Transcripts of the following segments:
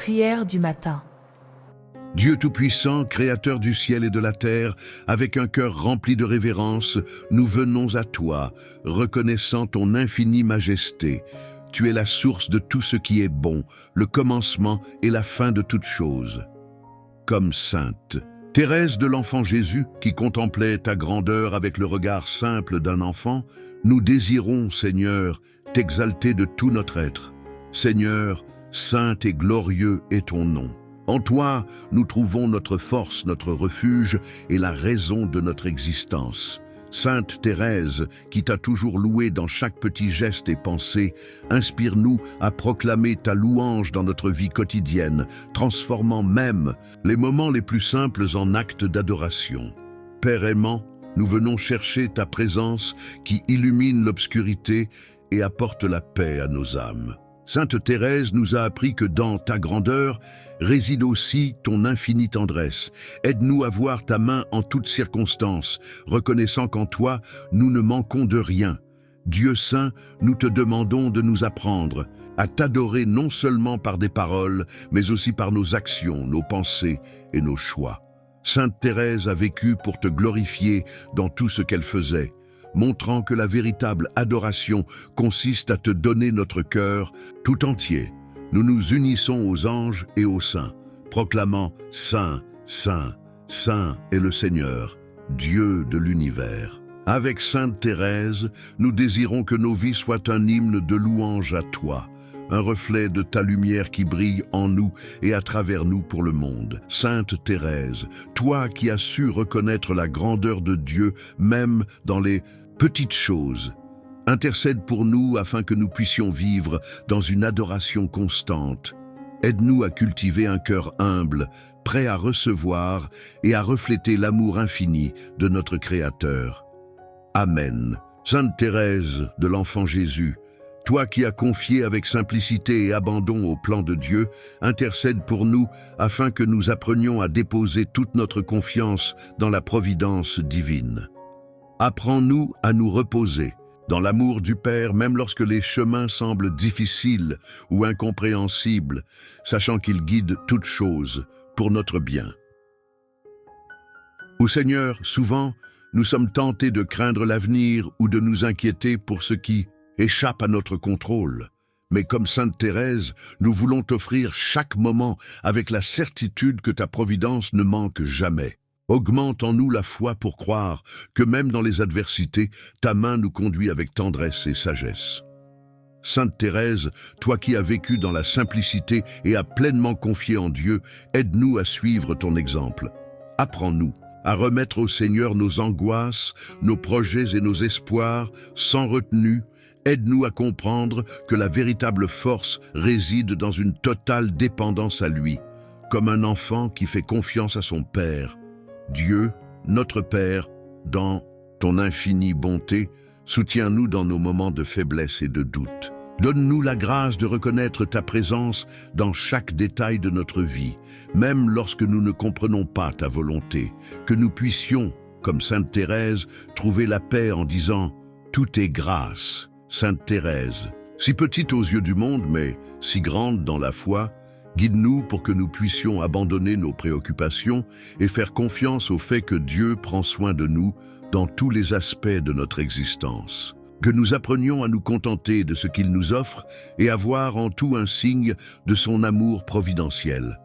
Prière du matin. Dieu Tout-Puissant, Créateur du ciel et de la terre, avec un cœur rempli de révérence, nous venons à toi, reconnaissant ton infinie majesté. Tu es la source de tout ce qui est bon, le commencement et la fin de toutes choses. Comme sainte Thérèse de l'Enfant Jésus, qui contemplait ta grandeur avec le regard simple d'un enfant, nous désirons, Seigneur, t'exalter de tout notre être. Seigneur, saint et glorieux est ton nom. En toi, nous trouvons notre force, notre refuge et la raison de notre existence. Sainte Thérèse, qui t'a toujours loué dans chaque petit geste et pensée, inspire-nous à proclamer ta louange dans notre vie quotidienne, transformant même les moments les plus simples en actes d'adoration. Père aimant, nous venons chercher ta présence qui illumine l'obscurité et apporte la paix à nos âmes. Sainte Thérèse nous a appris que dans ta grandeur réside aussi ton infinie tendresse. Aide-nous à voir ta main en toutes circonstances, reconnaissant qu'en toi, nous ne manquons de rien. Dieu saint, nous te demandons de nous apprendre à t'adorer non seulement par des paroles, mais aussi par nos actions, nos pensées et nos choix. Sainte Thérèse a vécu pour te glorifier dans tout ce qu'elle faisait, montrant que la véritable adoration consiste à te donner notre cœur tout entier. Nous nous unissons aux anges et aux saints, proclamant « Saint, Saint, Saint est le Seigneur, Dieu de l'univers ». Avec Sainte Thérèse, nous désirons que nos vies soient un hymne de louange à toi, un reflet de ta lumière qui brille en nous et à travers nous pour le monde. Sainte Thérèse, toi qui as su reconnaître la grandeur de Dieu même dans les petites choses, intercède pour nous afin que nous puissions vivre dans une adoration constante. Aide-nous à cultiver un cœur humble, prêt à recevoir et à refléter l'amour infini de notre Créateur. Amen. Sainte Thérèse de l'Enfant Jésus, toi qui as confié avec simplicité et abandon au plan de Dieu, intercède pour nous afin que nous apprenions à déposer toute notre confiance dans la providence divine. Apprends-nous à nous reposer dans l'amour du Père, même lorsque les chemins semblent difficiles ou incompréhensibles, sachant qu'il guide toutes choses pour notre bien. Ô Seigneur, souvent, nous sommes tentés de craindre l'avenir ou de nous inquiéter pour ce qui échappe à notre contrôle. Mais comme Sainte Thérèse, nous voulons t'offrir chaque moment avec la certitude que ta providence ne manque jamais. Augmente en nous la foi pour croire que même dans les adversités, ta main nous conduit avec tendresse et sagesse. Sainte Thérèse, toi qui as vécu dans la simplicité et as pleinement confié en Dieu, aide-nous à suivre ton exemple. Apprends-nous à remettre au Seigneur nos angoisses, nos projets et nos espoirs sans retenue. Aide-nous à comprendre que la véritable force réside dans une totale dépendance à lui, comme un enfant qui fait confiance à son Père. Dieu, notre Père, dans ton infinie bonté, soutiens-nous dans nos moments de faiblesse et de doute. Donne-nous la grâce de reconnaître ta présence dans chaque détail de notre vie, même lorsque nous ne comprenons pas ta volonté, que nous puissions, comme Sainte Thérèse, trouver la paix en disant « Tout est grâce ». Sainte Thérèse, si petite aux yeux du monde, mais si grande dans la foi, guide-nous pour que nous puissions abandonner nos préoccupations et faire confiance au fait que Dieu prend soin de nous dans tous les aspects de notre existence. Que nous apprenions à nous contenter de ce qu'il nous offre et à voir en tout un signe de son amour providentiel.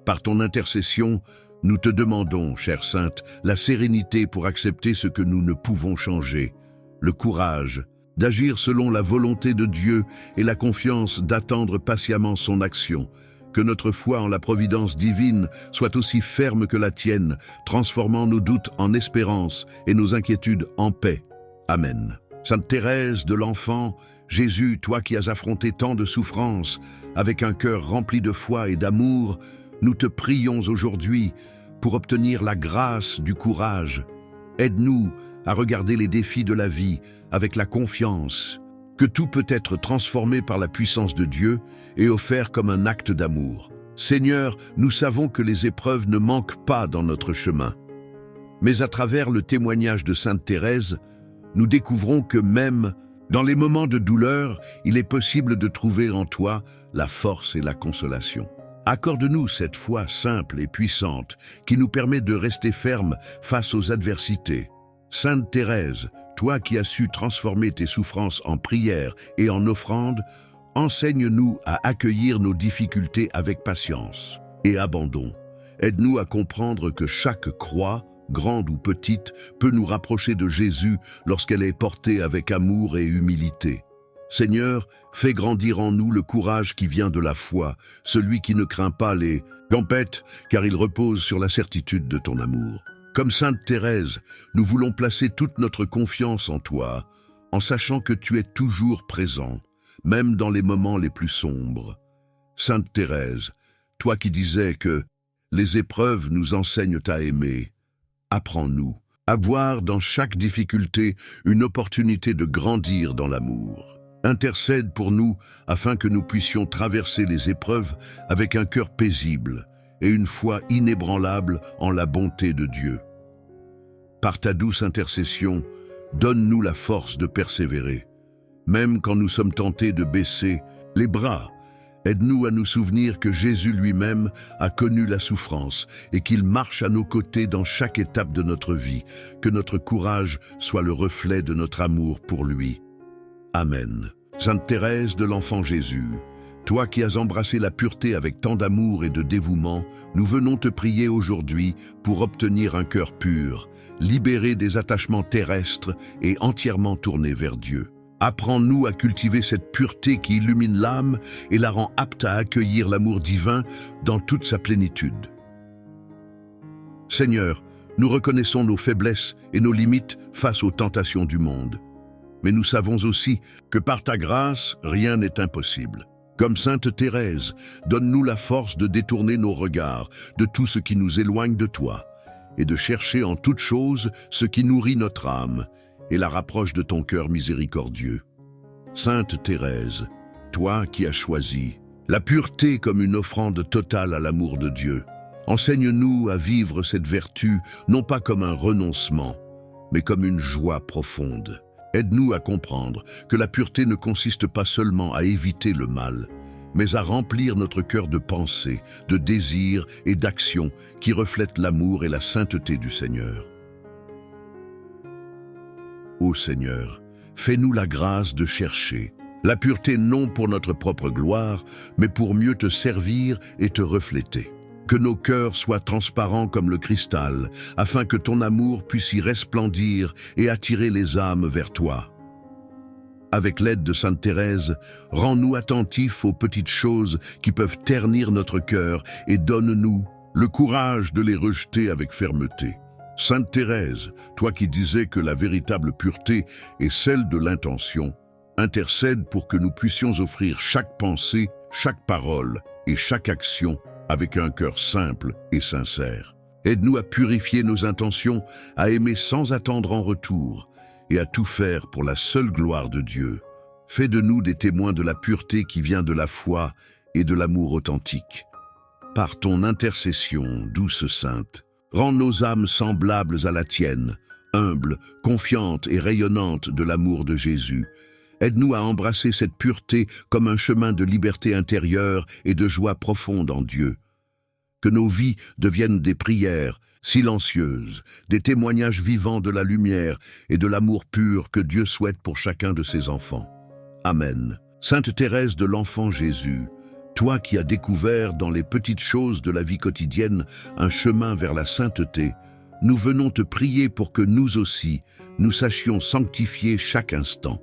Par ton intercession, nous te demandons, chère Sainte, la sérénité pour accepter ce que nous ne pouvons changer, le courage d'agir selon la volonté de Dieu et la confiance d'attendre patiemment son action. Que notre foi en la providence divine soit aussi ferme que la tienne, transformant nos doutes en espérance et nos inquiétudes en paix. Amen. Sainte Thérèse de l'Enfant Jésus, toi qui as affronté tant de souffrances, avec un cœur rempli de foi et d'amour, nous te prions aujourd'hui pour obtenir la grâce du courage. Aide-nous à regarder les défis de la vie avec la confiance que tout peut être transformé par la puissance de Dieu et offert comme un acte d'amour. Seigneur, nous savons que les épreuves ne manquent pas dans notre chemin. Mais à travers le témoignage de Sainte Thérèse, nous découvrons que même dans les moments de douleur, il est possible de trouver en toi la force et la consolation. Accorde-nous cette foi simple et puissante qui nous permet de rester fermes face aux adversités. Sainte Thérèse, toi qui as su transformer tes souffrances en prières et en offrandes, enseigne-nous à accueillir nos difficultés avec patience et abandon. Aide-nous à comprendre que chaque croix, grande ou petite, peut nous rapprocher de Jésus lorsqu'elle est portée avec amour et humilité. Seigneur, fais grandir en nous le courage qui vient de la foi, celui qui ne craint pas les tempêtes, car il repose sur la certitude de ton amour. Comme Sainte Thérèse, nous voulons placer toute notre confiance en toi, en sachant que tu es toujours présent, même dans les moments les plus sombres. Sainte Thérèse, toi qui disais que les épreuves nous enseignent à aimer, apprends-nous à voir dans chaque difficulté une opportunité de grandir dans l'amour. Intercède pour nous afin que nous puissions traverser les épreuves avec un cœur paisible et une foi inébranlable en la bonté de Dieu. Par ta douce intercession, donne-nous la force de persévérer. Même quand nous sommes tentés de baisser les bras, aide-nous à nous souvenir que Jésus lui-même a connu la souffrance et qu'il marche à nos côtés dans chaque étape de notre vie, que notre courage soit le reflet de notre amour pour lui. Amen. Sainte Thérèse de l'Enfant Jésus, toi qui as embrassé la pureté avec tant d'amour et de dévouement, nous venons te prier aujourd'hui pour obtenir un cœur pur, libéré des attachements terrestres et entièrement tourné vers Dieu. Apprends-nous à cultiver cette pureté qui illumine l'âme et la rend apte à accueillir l'amour divin dans toute sa plénitude. Seigneur, nous reconnaissons nos faiblesses et nos limites face aux tentations du monde. Mais nous savons aussi que par ta grâce, rien n'est impossible. Comme Sainte Thérèse, donne-nous la force de détourner nos regards de tout ce qui nous éloigne de toi et de chercher en toute chose ce qui nourrit notre âme et la rapproche de ton cœur miséricordieux. Sainte Thérèse, toi qui as choisi la pureté comme une offrande totale à l'amour de Dieu, enseigne-nous à vivre cette vertu non pas comme un renoncement, mais comme une joie profonde. Aide-nous à comprendre que la pureté ne consiste pas seulement à éviter le mal, mais à remplir notre cœur de pensées, de désirs et d'actions qui reflètent l'amour et la sainteté du Seigneur. Ô Seigneur, fais-nous la grâce de chercher la pureté non pour notre propre gloire, mais pour mieux te servir et te refléter. Que nos cœurs soient transparents comme le cristal, afin que ton amour puisse y resplendir et attirer les âmes vers toi. Avec l'aide de Sainte Thérèse, rends-nous attentifs aux petites choses qui peuvent ternir notre cœur et donne-nous le courage de les rejeter avec fermeté. Sainte Thérèse, toi qui disais que la véritable pureté est celle de l'intention, intercède pour que nous puissions offrir chaque pensée, chaque parole et chaque action avec un cœur simple et sincère. Aide-nous à purifier nos intentions, à aimer sans attendre en retour et à tout faire pour la seule gloire de Dieu. Fais de nous des témoins de la pureté qui vient de la foi et de l'amour authentique. Par ton intercession, douce Sainte, rends nos âmes semblables à la tienne, humbles, confiantes et rayonnantes de l'amour de Jésus. Aide-nous à embrasser cette pureté comme un chemin de liberté intérieure et de joie profonde en Dieu. Que nos vies deviennent des prières silencieuses, des témoignages vivants de la lumière et de l'amour pur que Dieu souhaite pour chacun de ses enfants. Amen. Sainte Thérèse de l'Enfant Jésus, toi qui as découvert dans les petites choses de la vie quotidienne un chemin vers la sainteté, nous venons te prier pour que nous aussi, nous sachions sanctifier chaque instant.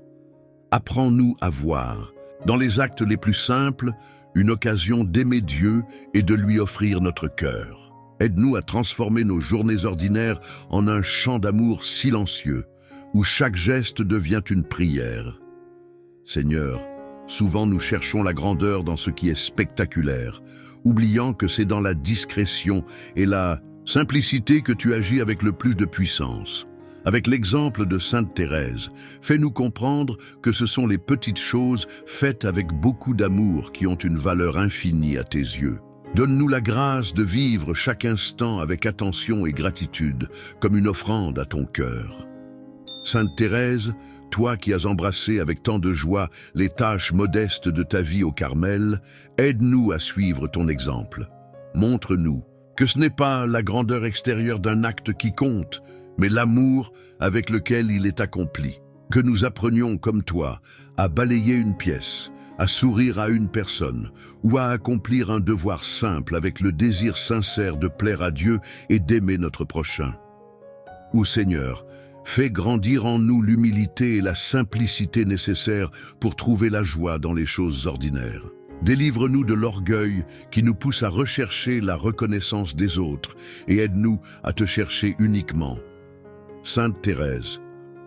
Apprends-nous à voir, dans les actes les plus simples, une occasion d'aimer Dieu et de lui offrir notre cœur. Aide-nous à transformer nos journées ordinaires en un chant d'amour silencieux, où chaque geste devient une prière. Seigneur, souvent nous cherchons la grandeur dans ce qui est spectaculaire, oubliant que c'est dans la discrétion et la simplicité que tu agis avec le plus de puissance. Avec l'exemple de Sainte Thérèse, fais-nous comprendre que ce sont les petites choses faites avec beaucoup d'amour qui ont une valeur infinie à tes yeux. Donne-nous la grâce de vivre chaque instant avec attention et gratitude, comme une offrande à ton cœur. Sainte Thérèse, Toi qui as embrassé avec tant de joie les tâches modestes de ta vie au Carmel, aide-nous à suivre ton exemple. Montre-nous que ce n'est pas la grandeur extérieure d'un acte qui compte, mais l'amour avec lequel il est accompli. Que nous apprenions comme toi à balayer une pièce, à sourire à une personne ou à accomplir un devoir simple avec le désir sincère de plaire à Dieu et d'aimer notre prochain. Ô Seigneur, fais grandir en nous l'humilité et la simplicité nécessaires pour trouver la joie dans les choses ordinaires. Délivre-nous de l'orgueil qui nous pousse à rechercher la reconnaissance des autres et aide-nous à te chercher uniquement. Sainte Thérèse,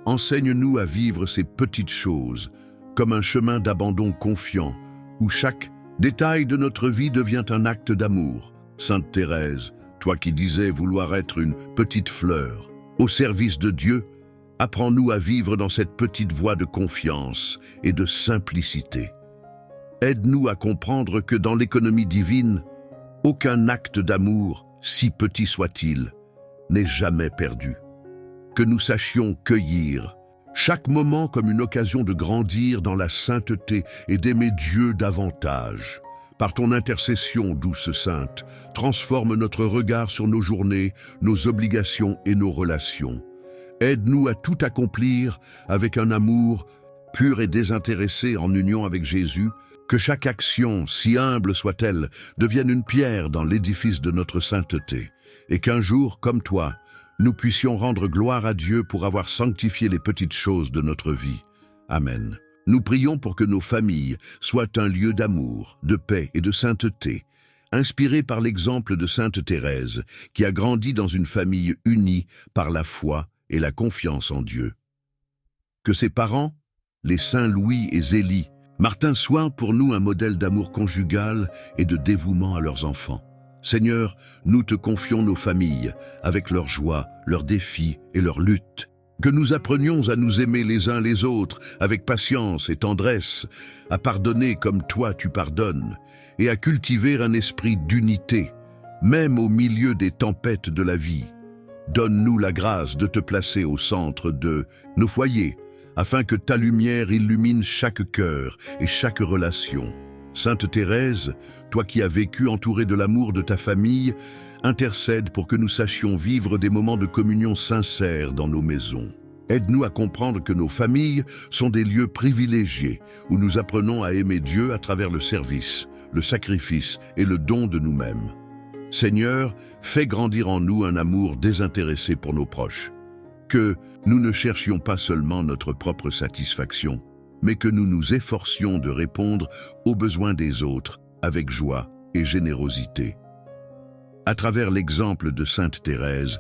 enseigne-nous à vivre ces petites choses comme un chemin d'abandon confiant où chaque détail de notre vie devient un acte d'amour. Sainte Thérèse, toi qui disais vouloir être une petite fleur au service de Dieu, apprends-nous à vivre dans cette petite voie de confiance et de simplicité. Aide-nous à comprendre que dans l'économie divine, aucun acte d'amour, si petit soit-il, n'est jamais perdu. Que nous sachions cueillir chaque moment comme une occasion de grandir dans la sainteté et d'aimer Dieu davantage. Par ton intercession, douce Sainte, transforme notre regard sur nos journées, nos obligations et nos relations. Aide-nous à tout accomplir avec un amour pur et désintéressé en union avec Jésus, que chaque action, si humble soit-elle, devienne une pierre dans l'édifice de notre sainteté, et qu'un jour, comme toi, nous puissions rendre gloire à Dieu pour avoir sanctifié les petites choses de notre vie. Amen. Nous prions pour que nos familles soient un lieu d'amour, de paix et de sainteté, inspirés par l'exemple de Sainte Thérèse, qui a grandi dans une famille unie par la foi et la confiance en Dieu. Que ses parents, les saints Louis et Zélie, Martin, soient pour nous un modèle d'amour conjugal et de dévouement à leurs enfants. Seigneur, nous te confions nos familles, avec leurs joies, leurs défis et leurs luttes. Que nous apprenions à nous aimer les uns les autres, avec patience et tendresse, à pardonner comme toi tu pardonnes, et à cultiver un esprit d'unité, même au milieu des tempêtes de la vie. Donne-nous la grâce de te placer au centre de nos foyers, afin que ta lumière illumine chaque cœur et chaque relation. Sainte Thérèse, toi qui as vécu entourée de l'amour de ta famille, intercède pour que nous sachions vivre des moments de communion sincères dans nos maisons. Aide-nous à comprendre que nos familles sont des lieux privilégiés où nous apprenons à aimer Dieu à travers le service, le sacrifice et le don de nous-mêmes. Seigneur, fais grandir en nous un amour désintéressé pour nos proches. Que nous ne cherchions pas seulement notre propre satisfaction, mais que nous nous efforcions de répondre aux besoins des autres avec joie et générosité. À travers l'exemple de Sainte Thérèse,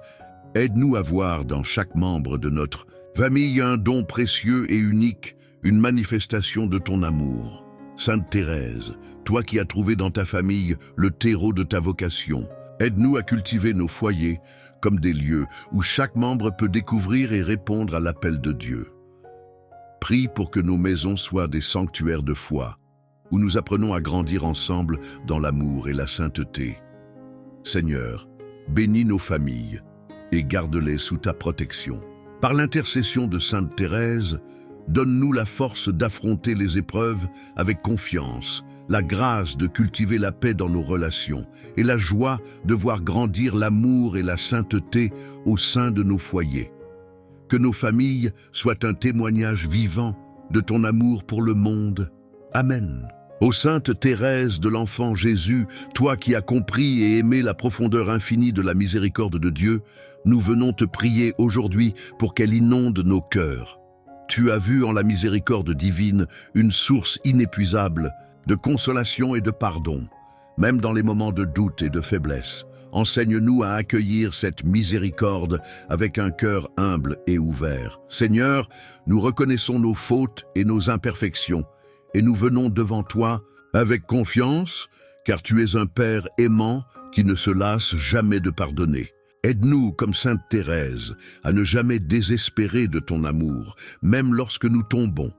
aide-nous à voir dans chaque membre de notre famille un don précieux et unique, une manifestation de ton amour. Sainte Thérèse, toi qui as trouvé dans ta famille le terreau de ta vocation, aide-nous à cultiver nos foyers comme des lieux où chaque membre peut découvrir et répondre à l'appel de Dieu. Prie pour que nos maisons soient des sanctuaires de foi, où nous apprenons à grandir ensemble dans l'amour et la sainteté. Seigneur, bénis nos familles et garde-les sous ta protection. Par l'intercession de Sainte Thérèse, donne-nous la force d'affronter les épreuves avec confiance, la grâce de cultiver la paix dans nos relations et la joie de voir grandir l'amour et la sainteté au sein de nos foyers. Que nos familles soient un témoignage vivant de ton amour pour le monde. Amen. Ô Sainte Thérèse de l'Enfant Jésus, toi qui as compris et aimé la profondeur infinie de la miséricorde de Dieu, nous venons te prier aujourd'hui pour qu'elle inonde nos cœurs. Tu as vu en la miséricorde divine une source inépuisable de consolation et de pardon, même dans les moments de doute et de faiblesse. Enseigne-nous à accueillir cette miséricorde avec un cœur humble et ouvert. Seigneur, nous reconnaissons nos fautes et nos imperfections, et nous venons devant toi avec confiance, car tu es un Père aimant qui ne se lasse jamais de pardonner. Aide-nous, comme Sainte Thérèse, à ne jamais désespérer de ton amour, même lorsque nous tombons.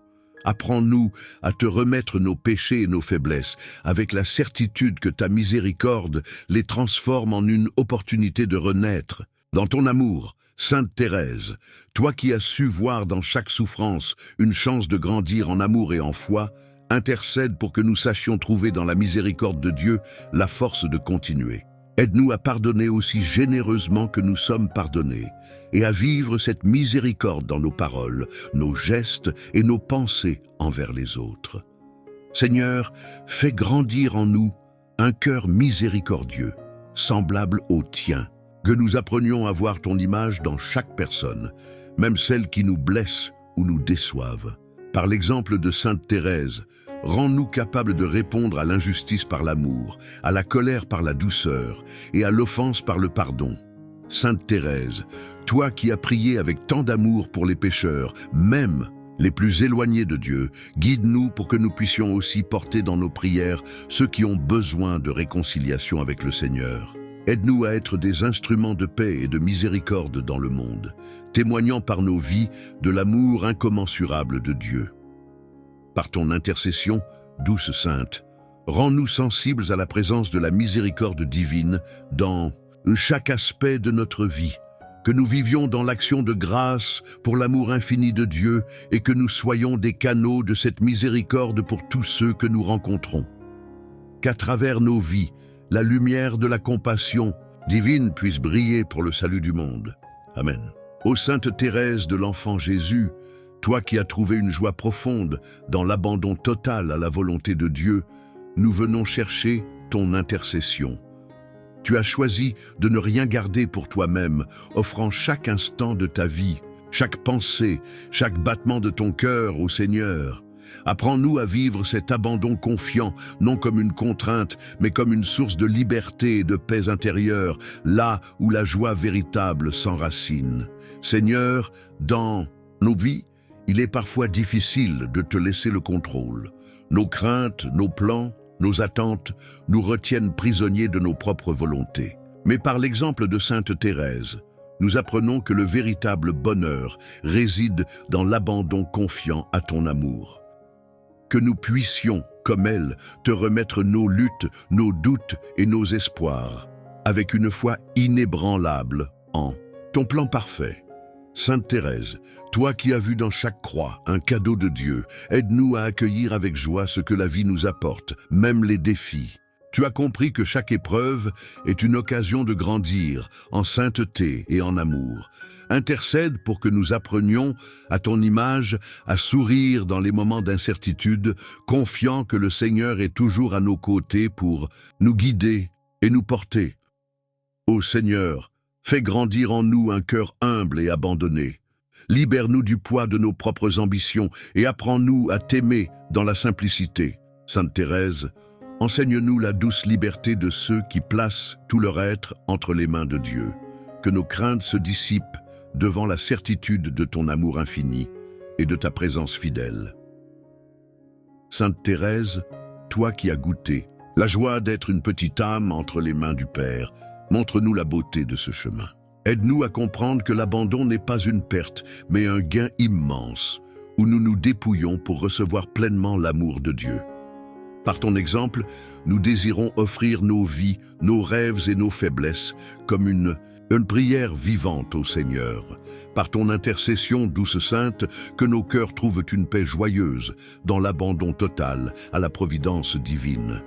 Apprends-nous à te remettre nos péchés et nos faiblesses, avec la certitude que ta miséricorde les transforme en une opportunité de renaître. Dans ton amour, Sainte Thérèse, toi qui as su voir dans chaque souffrance une chance de grandir en amour et en foi, intercède pour que nous sachions trouver dans la miséricorde de Dieu la force de continuer. Aide-nous à pardonner aussi généreusement que nous sommes pardonnés, et à vivre cette miséricorde dans nos paroles, nos gestes et nos pensées envers les autres. Seigneur, fais grandir en nous un cœur miséricordieux, semblable au tien, que nous apprenions à voir ton image dans chaque personne, même celles qui nous blessent ou nous déçoivent. Par l'exemple de Sainte Thérèse, rends-nous capables de répondre à l'injustice par l'amour, à la colère par la douceur et à l'offense par le pardon. Sainte Thérèse, toi qui as prié avec tant d'amour pour les pécheurs, même les plus éloignés de Dieu, guide-nous pour que nous puissions aussi porter dans nos prières ceux qui ont besoin de réconciliation avec le Seigneur. Aide-nous à être des instruments de paix et de miséricorde dans le monde, témoignant par nos vies de l'amour incommensurable de Dieu. Par ton intercession, douce Sainte, rends-nous sensibles à la présence de la miséricorde divine dans chaque aspect de notre vie, que nous vivions dans l'action de grâce pour l'amour infini de Dieu et que nous soyons des canaux de cette miséricorde pour tous ceux que nous rencontrons. Qu'à travers nos vies, la lumière de la compassion divine puisse briller pour le salut du monde. Amen. Ô Sainte Thérèse de l'Enfant Jésus, toi qui as trouvé une joie profonde dans l'abandon total à la volonté de Dieu, nous venons chercher ton intercession. Tu as choisi de ne rien garder pour toi-même, offrant chaque instant de ta vie, chaque pensée, chaque battement de ton cœur au Seigneur. Apprends-nous à vivre cet abandon confiant, non comme une contrainte, mais comme une source de liberté et de paix intérieure, là où la joie véritable s'enracine. Seigneur, dans nos vies, il est parfois difficile de te laisser le contrôle. Nos craintes, nos plans, nos attentes nous retiennent prisonniers de nos propres volontés. Mais par l'exemple de Sainte Thérèse, nous apprenons que le véritable bonheur réside dans l'abandon confiant à ton amour. Que nous puissions, comme elle, te remettre nos luttes, nos doutes et nos espoirs, avec une foi inébranlable en ton plan parfait. Sainte Thérèse, toi qui as vu dans chaque croix un cadeau de Dieu, aide-nous à accueillir avec joie ce que la vie nous apporte, même les défis. Tu as compris que chaque épreuve est une occasion de grandir en sainteté et en amour. Intercède pour que nous apprenions, à ton image, à sourire dans les moments d'incertitude, confiant que le Seigneur est toujours à nos côtés pour nous guider et nous porter. Ô Seigneur, fais grandir en nous un cœur humble et abandonné. Libère-nous du poids de nos propres ambitions et apprends-nous à t'aimer dans la simplicité. Sainte Thérèse, enseigne-nous la douce liberté de ceux qui placent tout leur être entre les mains de Dieu. Que nos craintes se dissipent devant la certitude de ton amour infini et de ta présence fidèle. Sainte Thérèse, toi qui as goûté la joie d'être une petite âme entre les mains du Père, montre-nous la beauté de ce chemin. Aide-nous à comprendre que l'abandon n'est pas une perte, mais un gain immense, où nous nous dépouillons pour recevoir pleinement l'amour de Dieu. Par ton exemple, nous désirons offrir nos vies, nos rêves et nos faiblesses comme une prière vivante au Seigneur. Par ton intercession, douce Sainte, que nos cœurs trouvent une paix joyeuse dans l'abandon total à la providence divine.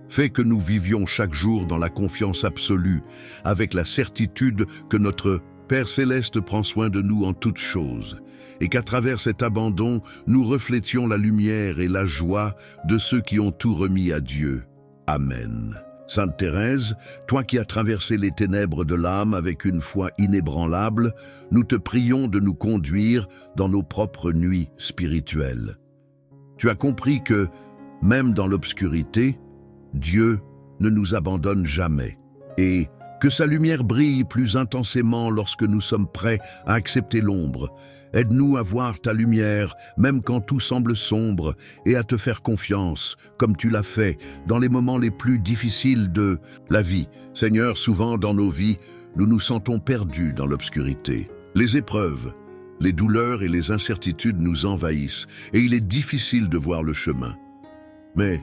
Fais que nous vivions chaque jour dans la confiance absolue, avec la certitude que notre Père Céleste prend soin de nous en toutes choses, et qu'à travers cet abandon, nous reflétions la lumière et la joie de ceux qui ont tout remis à Dieu. Amen. Sainte Thérèse, toi qui as traversé les ténèbres de l'âme avec une foi inébranlable, nous te prions de nous conduire dans nos propres nuits spirituelles. Tu as compris que, même dans l'obscurité, Dieu ne nous abandonne jamais, et que sa lumière brille plus intensément lorsque nous sommes prêts à accepter l'ombre. Aide-nous à voir ta lumière, même quand tout semble sombre, et à te faire confiance, comme tu l'as fait, dans les moments les plus difficiles de la vie. Seigneur, souvent dans nos vies, nous nous sentons perdus dans l'obscurité. Les épreuves, les douleurs et les incertitudes nous envahissent, et il est difficile de voir le chemin. Mais,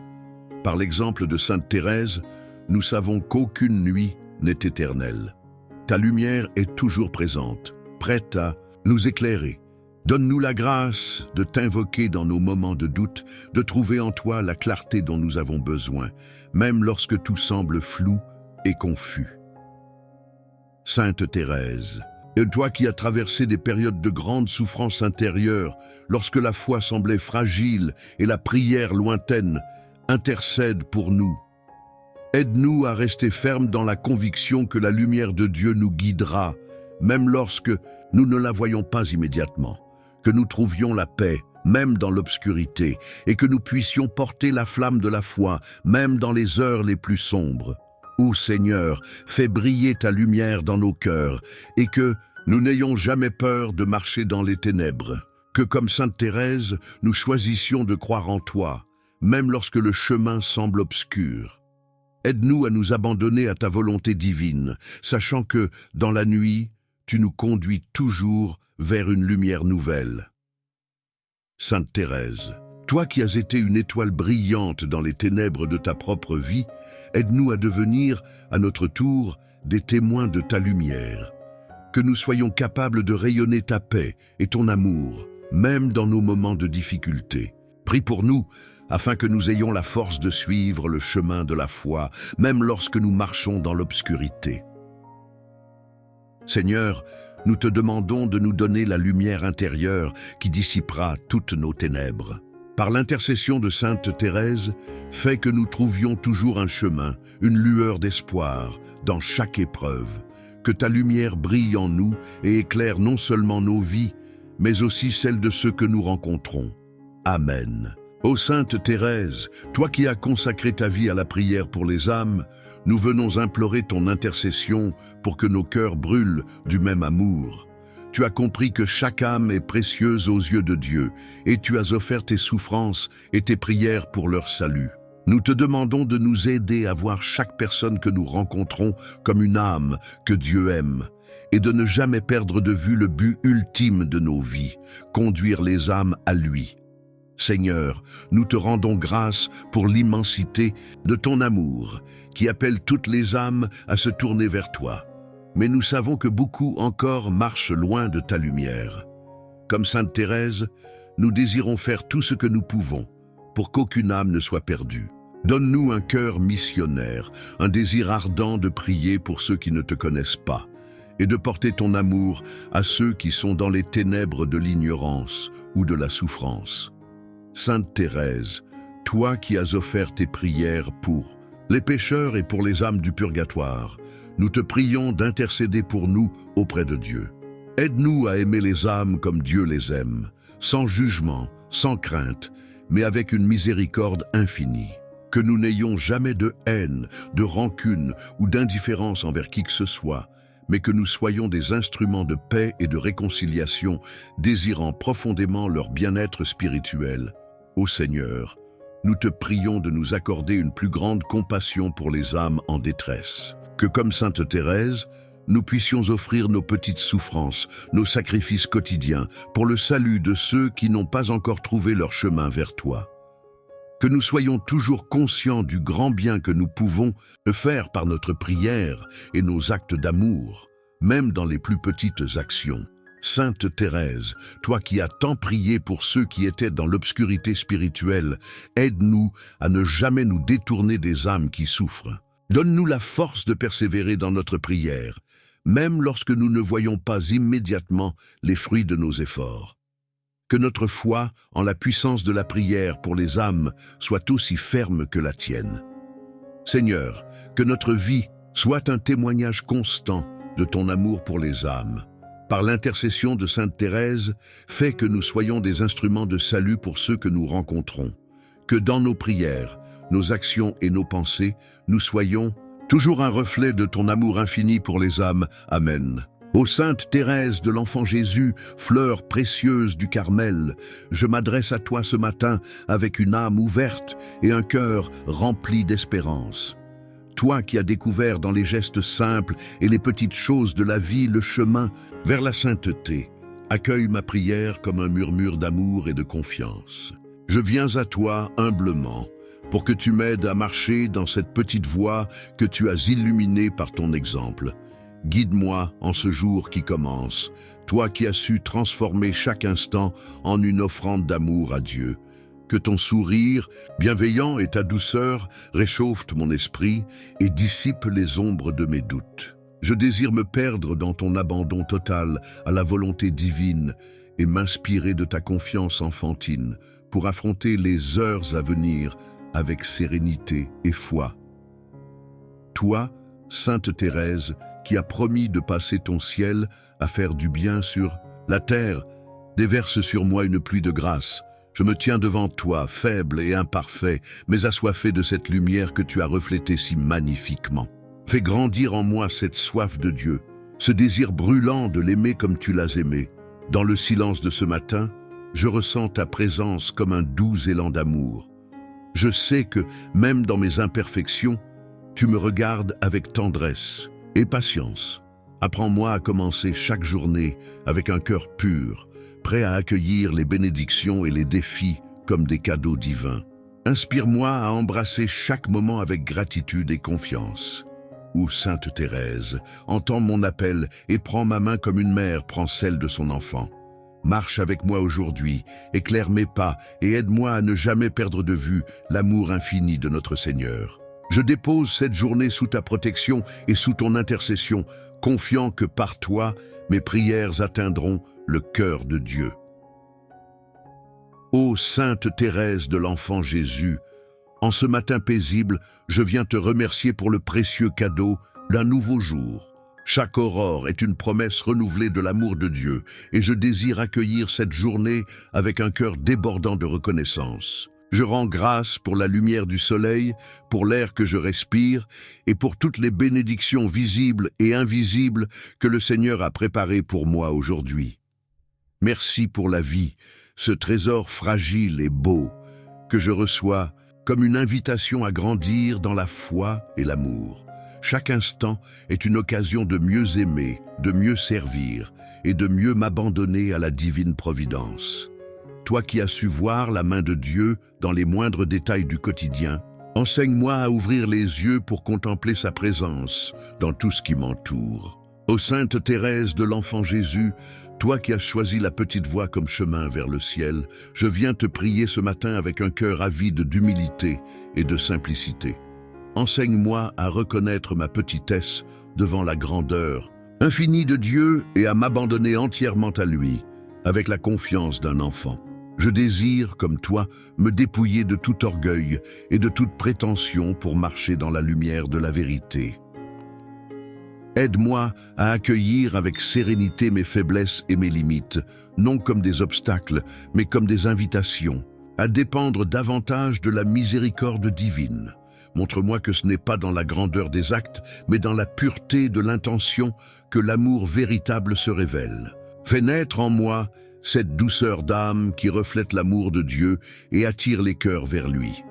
par l'exemple de Sainte Thérèse, nous savons qu'aucune nuit n'est éternelle. Ta lumière est toujours présente, prête à nous éclairer. Donne-nous la grâce de t'invoquer dans nos moments de doute, de trouver en toi la clarté dont nous avons besoin, même lorsque tout semble flou et confus. Sainte Thérèse, et toi qui as traversé des périodes de grande souffrance intérieure, lorsque la foi semblait fragile et la prière lointaine, intercède pour nous. Aide-nous à rester fermes dans la conviction que la lumière de Dieu nous guidera, même lorsque nous ne la voyons pas immédiatement, que nous trouvions la paix, même dans l'obscurité, et que nous puissions porter la flamme de la foi, même dans les heures les plus sombres. Ô Seigneur, fais briller ta lumière dans nos cœurs, et que nous n'ayons jamais peur de marcher dans les ténèbres. Que comme Sainte Thérèse, nous choisissions de croire en toi, même lorsque le chemin semble obscur. Aide-nous à nous abandonner à ta volonté divine, sachant que, dans la nuit, tu nous conduis toujours vers une lumière nouvelle. Sainte Thérèse, toi qui as été une étoile brillante dans les ténèbres de ta propre vie, aide-nous à devenir, à notre tour, des témoins de ta lumière. Que nous soyons capables de rayonner ta paix et ton amour, même dans nos moments de difficulté. Prie pour nous, afin que nous ayons la force de suivre le chemin de la foi, même lorsque nous marchons dans l'obscurité. Seigneur, nous te demandons de nous donner la lumière intérieure qui dissipera toutes nos ténèbres. Par l'intercession de Sainte Thérèse, fais que nous trouvions toujours un chemin, une lueur d'espoir dans chaque épreuve. Que ta lumière brille en nous et éclaire non seulement nos vies, mais aussi celles de ceux que nous rencontrons. Amen. Ô Sainte Thérèse, toi qui as consacré ta vie à la prière pour les âmes, nous venons implorer ton intercession pour que nos cœurs brûlent du même amour. Tu as compris que chaque âme est précieuse aux yeux de Dieu, et tu as offert tes souffrances et tes prières pour leur salut. Nous te demandons de nous aider à voir chaque personne que nous rencontrons comme une âme que Dieu aime, et de ne jamais perdre de vue le but ultime de nos vies, conduire les âmes à lui. Seigneur, nous te rendons grâce pour l'immensité de ton amour, qui appelle toutes les âmes à se tourner vers toi. Mais nous savons que beaucoup encore marchent loin de ta lumière. Comme Sainte Thérèse, nous désirons faire tout ce que nous pouvons pour qu'aucune âme ne soit perdue. Donne-nous un cœur missionnaire, un désir ardent de prier pour ceux qui ne te connaissent pas, et de porter ton amour à ceux qui sont dans les ténèbres de l'ignorance ou de la souffrance. Sainte Thérèse, toi qui as offert tes prières pour les pécheurs et pour les âmes du purgatoire, nous te prions d'intercéder pour nous auprès de Dieu. Aide-nous à aimer les âmes comme Dieu les aime, sans jugement, sans crainte, mais avec une miséricorde infinie. Que nous n'ayons jamais de haine, de rancune ou d'indifférence envers qui que ce soit, mais que nous soyons des instruments de paix et de réconciliation, désirant profondément leur bien-être spirituel. Ô Seigneur, nous te prions de nous accorder une plus grande compassion pour les âmes en détresse. Que comme Sainte Thérèse, nous puissions offrir nos petites souffrances, nos sacrifices quotidiens, pour le salut de ceux qui n'ont pas encore trouvé leur chemin vers toi. Que nous soyons toujours conscients du grand bien que nous pouvons faire par notre prière et nos actes d'amour, même dans les plus petites actions. Sainte Thérèse, toi qui as tant prié pour ceux qui étaient dans l'obscurité spirituelle, aide-nous à ne jamais nous détourner des âmes qui souffrent. Donne-nous la force de persévérer dans notre prière, même lorsque nous ne voyons pas immédiatement les fruits de nos efforts. Que notre foi en la puissance de la prière pour les âmes soit aussi ferme que la tienne. Seigneur, que notre vie soit un témoignage constant de ton amour pour les âmes. Par l'intercession de Sainte Thérèse, fais que nous soyons des instruments de salut pour ceux que nous rencontrons. Que dans nos prières, nos actions et nos pensées, nous soyons toujours un reflet de ton amour infini pour les âmes. Amen. Ô Sainte Thérèse de l'Enfant Jésus, fleur précieuse du Carmel, je m'adresse à toi ce matin avec une âme ouverte et un cœur rempli d'espérance. Toi qui as découvert dans les gestes simples et les petites choses de la vie le chemin vers la sainteté, accueille ma prière comme un murmure d'amour et de confiance. Je viens à toi humblement, pour que tu m'aides à marcher dans cette petite voie que tu as illuminée par ton exemple. guide-moi en ce jour qui commence, toi qui as su transformer chaque instant en une offrande d'amour à Dieu. Que ton sourire, bienveillant et ta douceur réchauffent mon esprit et dissipent les ombres de mes doutes. Je désire me perdre dans ton abandon total à la volonté divine et m'inspirer de ta confiance enfantine pour affronter les heures à venir avec sérénité et foi. Toi, Sainte Thérèse, qui as promis de passer ton ciel à faire du bien sur la terre, déverse sur moi une pluie de grâce. Je me tiens devant toi, faible et imparfait, mais assoiffé de cette lumière que tu as reflétée si magnifiquement. Fais grandir en moi cette soif de Dieu, ce désir brûlant de l'aimer comme tu l'as aimé. Dans le silence de ce matin, je ressens ta présence comme un doux élan d'amour. Je sais que, même dans mes imperfections, tu me regardes avec tendresse et patience. Apprends-moi à commencer chaque journée avec un cœur pur, prêt à accueillir les bénédictions et les défis comme des cadeaux divins. Inspire-moi à embrasser chaque moment avec gratitude et confiance. Ô Sainte Thérèse, entends mon appel et prends ma main comme une mère prend celle de son enfant. Marche avec moi aujourd'hui, éclaire mes pas et aide-moi à ne jamais perdre de vue l'amour infini de notre Seigneur. Je dépose cette journée sous ta protection et sous ton intercession, confiant que par toi, mes prières atteindront le cœur de Dieu. Ô Sainte Thérèse de l'Enfant Jésus, en ce matin paisible, je viens te remercier pour le précieux cadeau d'un nouveau jour. Chaque aurore est une promesse renouvelée de l'amour de Dieu, et je désire accueillir cette journée avec un cœur débordant de reconnaissance. Je rends grâce pour la lumière du soleil, pour l'air que je respire, et pour toutes les bénédictions visibles et invisibles que le Seigneur a préparées pour moi aujourd'hui. Merci pour la vie, ce trésor fragile et beau, que je reçois comme une invitation à grandir dans la foi et l'amour. Chaque instant est une occasion de mieux aimer, de mieux servir et de mieux m'abandonner à la divine providence. Toi qui as su voir la main de Dieu dans les moindres détails du quotidien, enseigne-moi à ouvrir les yeux pour contempler sa présence dans tout ce qui m'entoure. Ô Sainte Thérèse de l'Enfant Jésus, toi qui as choisi la petite voie comme chemin vers le ciel, je viens te prier ce matin avec un cœur avide d'humilité et de simplicité. Enseigne-moi à reconnaître ma petitesse devant la grandeur infinie de Dieu et à m'abandonner entièrement à lui, avec la confiance d'un enfant. Je désire, comme toi, me dépouiller de tout orgueil et de toute prétention pour marcher dans la lumière de la vérité. Aide-moi à accueillir avec sérénité mes faiblesses et mes limites, non comme des obstacles, mais comme des invitations, à dépendre davantage de la miséricorde divine. Montre-moi que ce n'est pas dans la grandeur des actes, mais dans la pureté de l'intention que l'amour véritable se révèle. Fais naître en moi cette douceur d'âme qui reflète l'amour de Dieu et attire les cœurs vers lui.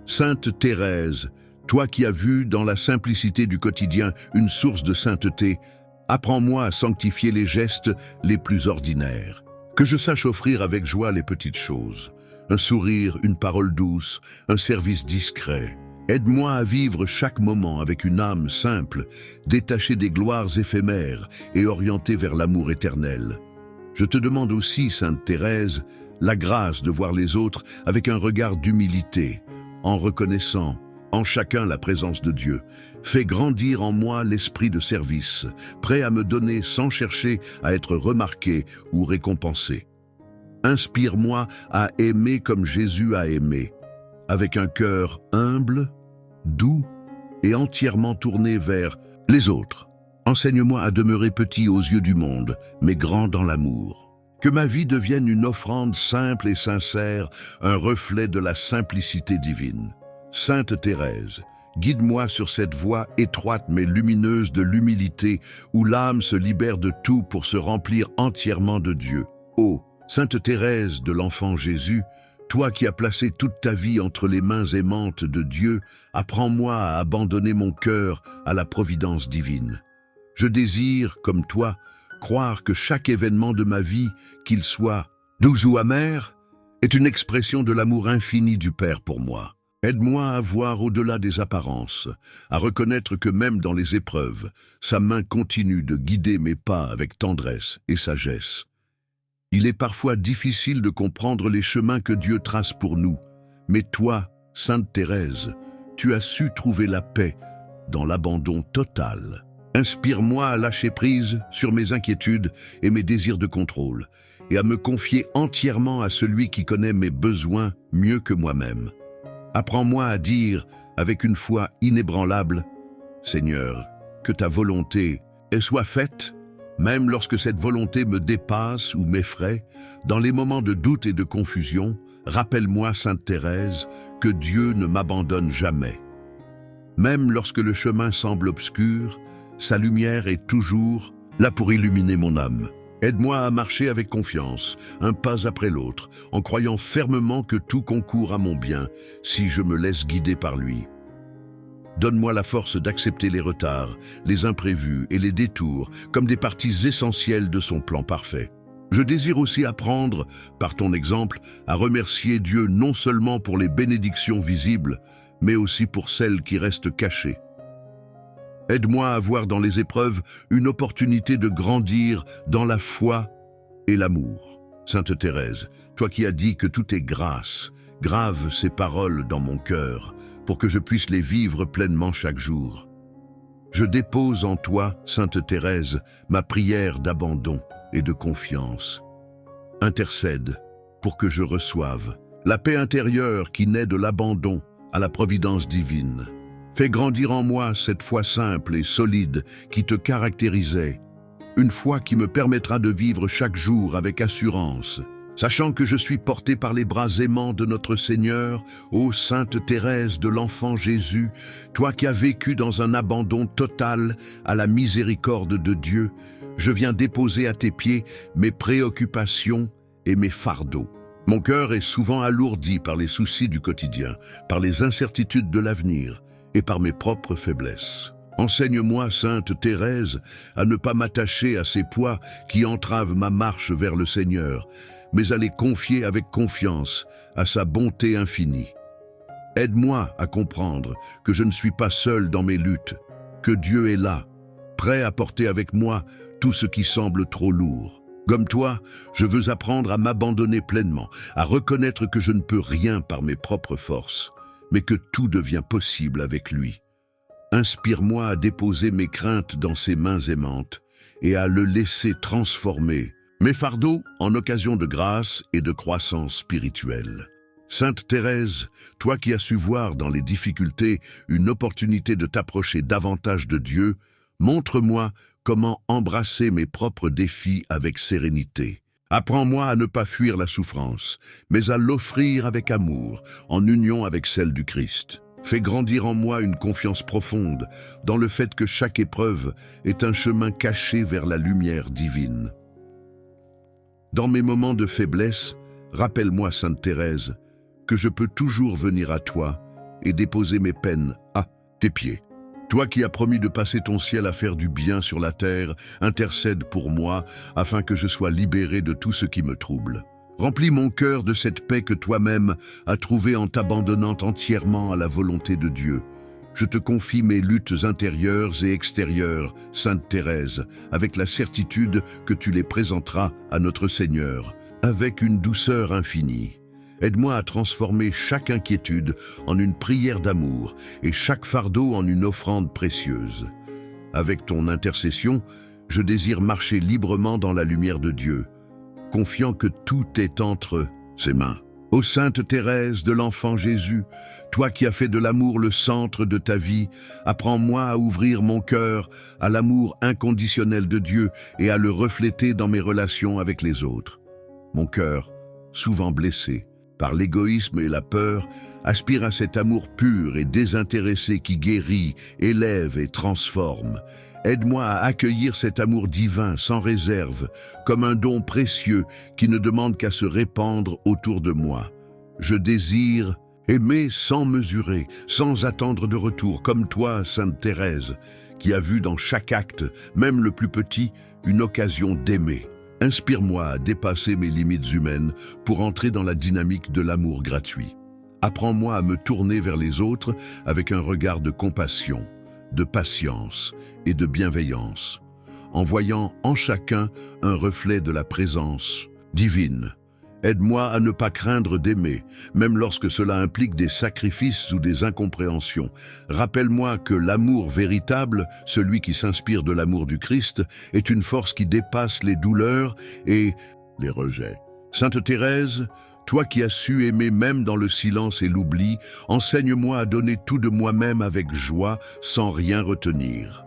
Sainte Thérèse, toi qui as vu dans la simplicité du quotidien une source de sainteté, apprends-moi à sanctifier les gestes les plus ordinaires. Que je sache offrir avec joie les petites choses. Un sourire, une parole douce, un service discret. Aide-moi à vivre chaque moment avec une âme simple, détachée des gloires éphémères et orientée vers l'amour éternel. Je te demande aussi, Sainte Thérèse, la grâce de voir les autres avec un regard d'humilité, en reconnaissant en chacun la présence de Dieu. Fais grandir en moi l'esprit de service, prêt à me donner sans chercher à être remarqué ou récompensé. Inspire-moi à aimer comme Jésus a aimé, avec un cœur humble, doux et entièrement tourné vers les autres. Enseigne-moi à demeurer petit aux yeux du monde, mais grand dans l'amour. Que ma vie devienne une offrande simple et sincère, un reflet de la simplicité divine. Sainte Thérèse, guide-moi sur cette voie étroite mais lumineuse de l'humilité où l'âme se libère de tout pour se remplir entièrement de Dieu. Ô Sainte Thérèse de l'Enfant Jésus, toi qui as placé toute ta vie entre les mains aimantes de Dieu, apprends-moi à abandonner mon cœur à la providence divine. Je désire, comme toi, croire que chaque événement de ma vie, qu'il soit doux ou amer, est une expression de l'amour infini du Père pour moi. Aide-moi à voir au-delà des apparences, à reconnaître que même dans les épreuves, sa main continue de guider mes pas avec tendresse et sagesse. Il est parfois difficile de comprendre les chemins que Dieu trace pour nous, mais toi, Sainte Thérèse, tu as su trouver la paix dans l'abandon total. Inspire-moi à lâcher prise sur mes inquiétudes et mes désirs de contrôle, et à me confier entièrement à celui qui connaît mes besoins mieux que moi-même. Apprends-moi à dire, avec une foi inébranlable, « Seigneur, que ta volonté soit faite », même lorsque cette volonté me dépasse ou m'effraie, dans les moments de doute et de confusion, rappelle-moi, Sainte Thérèse, que Dieu ne m'abandonne jamais. Même lorsque le chemin semble obscur, sa lumière est toujours là pour illuminer mon âme. Aide-moi à marcher avec confiance, un pas après l'autre, en croyant fermement que tout concourt à mon bien, si je me laisse guider par lui. Donne-moi la force d'accepter les retards, les imprévus et les détours comme des parties essentielles de son plan parfait. Je désire aussi apprendre, par ton exemple, à remercier Dieu non seulement pour les bénédictions visibles, mais aussi pour celles qui restent cachées. Aide-moi à voir dans les épreuves une opportunité de grandir dans la foi et l'amour. Sainte Thérèse, toi qui as dit que tout est grâce, grave ces paroles dans mon cœur, pour que je puisse les vivre pleinement chaque jour. Je dépose en toi, Sainte Thérèse, ma prière d'abandon et de confiance. Intercède pour que je reçoive la paix intérieure qui naît de l'abandon à la providence divine. Fais grandir en moi cette foi simple et solide qui te caractérisait, une foi qui me permettra de vivre chaque jour avec assurance, sachant que je suis porté par les bras aimants de notre Seigneur, ô Sainte Thérèse de l'Enfant Jésus, toi qui as vécu dans un abandon total à la miséricorde de Dieu, je viens déposer à tes pieds mes préoccupations et mes fardeaux. Mon cœur est souvent alourdi par les soucis du quotidien, par les incertitudes de l'avenir et par mes propres faiblesses. Enseigne-moi, Sainte Thérèse, à ne pas m'attacher à ces poids qui entravent ma marche vers le Seigneur, mais à les confier avec confiance à sa bonté infinie. Aide-moi à comprendre que je ne suis pas seul dans mes luttes, que Dieu est là, prêt à porter avec moi tout ce qui semble trop lourd. Comme toi, je veux apprendre à m'abandonner pleinement, à reconnaître que je ne peux rien par mes propres forces, mais que tout devient possible avec lui. Inspire-moi à déposer mes craintes dans ses mains aimantes et à le laisser transformer mes fardeaux en occasion de grâce et de croissance spirituelle. Sainte Thérèse, toi qui as su voir dans les difficultés une opportunité de t'approcher davantage de Dieu, montre-moi comment embrasser mes propres défis avec sérénité. Apprends-moi à ne pas fuir la souffrance, mais à l'offrir avec amour, en union avec celle du Christ. Fais grandir en moi une confiance profonde dans le fait que chaque épreuve est un chemin caché vers la lumière divine. Dans mes moments de faiblesse, rappelle-moi, Sainte Thérèse, que je peux toujours venir à toi et déposer mes peines à tes pieds. Toi qui as promis de passer ton ciel à faire du bien sur la terre, intercède pour moi afin que je sois libéré de tout ce qui me trouble. Remplis mon cœur de cette paix que toi-même as trouvée en t'abandonnant entièrement à la volonté de Dieu. Je te confie mes luttes intérieures et extérieures, Sainte Thérèse, avec la certitude que tu les présenteras à notre Seigneur, avec une douceur infinie. Aide-moi à transformer chaque inquiétude en une prière d'amour et chaque fardeau en une offrande précieuse. Avec ton intercession, je désire marcher librement dans la lumière de Dieu, confiant que tout est entre ses mains. Ô Sainte Thérèse de l'Enfant Jésus, toi qui as fait de l'amour le centre de ta vie, apprends-moi à ouvrir mon cœur à l'amour inconditionnel de Dieu et à le refléter dans mes relations avec les autres. Mon cœur, souvent blessé par l'égoïsme et la peur, aspire à cet amour pur et désintéressé qui guérit, élève et transforme. Aide-moi à accueillir cet amour divin sans réserve, comme un don précieux qui ne demande qu'à se répandre autour de moi. Je désire aimer sans mesurer, sans attendre de retour, comme toi, Sainte Thérèse, qui a vu dans chaque acte, même le plus petit, une occasion d'aimer. Inspire-moi à dépasser mes limites humaines pour entrer dans la dynamique de l'amour gratuit. Apprends-moi à me tourner vers les autres avec un regard de compassion, de patience et de bienveillance, en voyant en chacun un reflet de la présence divine. Aide-moi à ne pas craindre d'aimer, même lorsque cela implique des sacrifices ou des incompréhensions. Rappelle-moi que l'amour véritable, celui qui s'inspire de l'amour du Christ, est une force qui dépasse les douleurs et les rejets. Sainte Thérèse, toi qui as su aimer même dans le silence et l'oubli, enseigne-moi à donner tout de moi-même avec joie, sans rien retenir.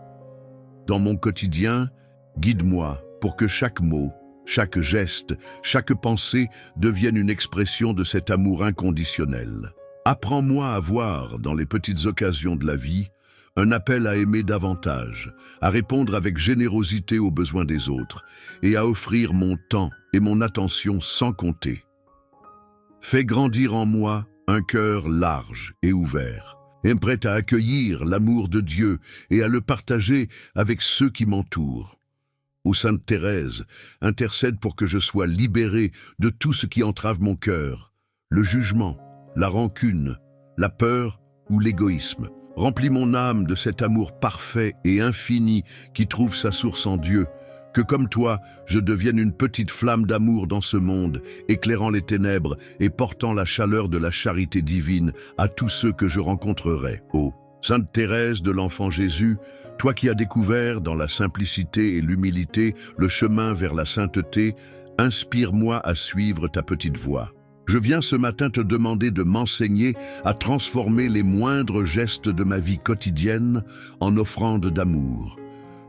Dans mon quotidien, guide-moi pour que chaque mot, chaque geste, chaque pensée devienne une expression de cet amour inconditionnel. Apprends-moi à voir, dans les petites occasions de la vie, un appel à aimer davantage, à répondre avec générosité aux besoins des autres et à offrir mon temps et mon attention sans compter. Fais grandir en moi un cœur large et ouvert, et prêt à accueillir l'amour de Dieu et à le partager avec ceux qui m'entourent. Ô Sainte Thérèse, intercède pour que je sois libéré de tout ce qui entrave mon cœur, le jugement, la rancune, la peur ou l'égoïsme. Remplis mon âme de cet amour parfait et infini qui trouve sa source en Dieu, que comme toi, je devienne une petite flamme d'amour dans ce monde, éclairant les ténèbres et portant la chaleur de la charité divine à tous ceux que je rencontrerai. Ô Sainte Thérèse de l'Enfant Jésus, toi qui as découvert dans la simplicité et l'humilité le chemin vers la sainteté, inspire-moi à suivre ta petite voie. Je viens ce matin te demander de m'enseigner à transformer les moindres gestes de ma vie quotidienne en offrande d'amour.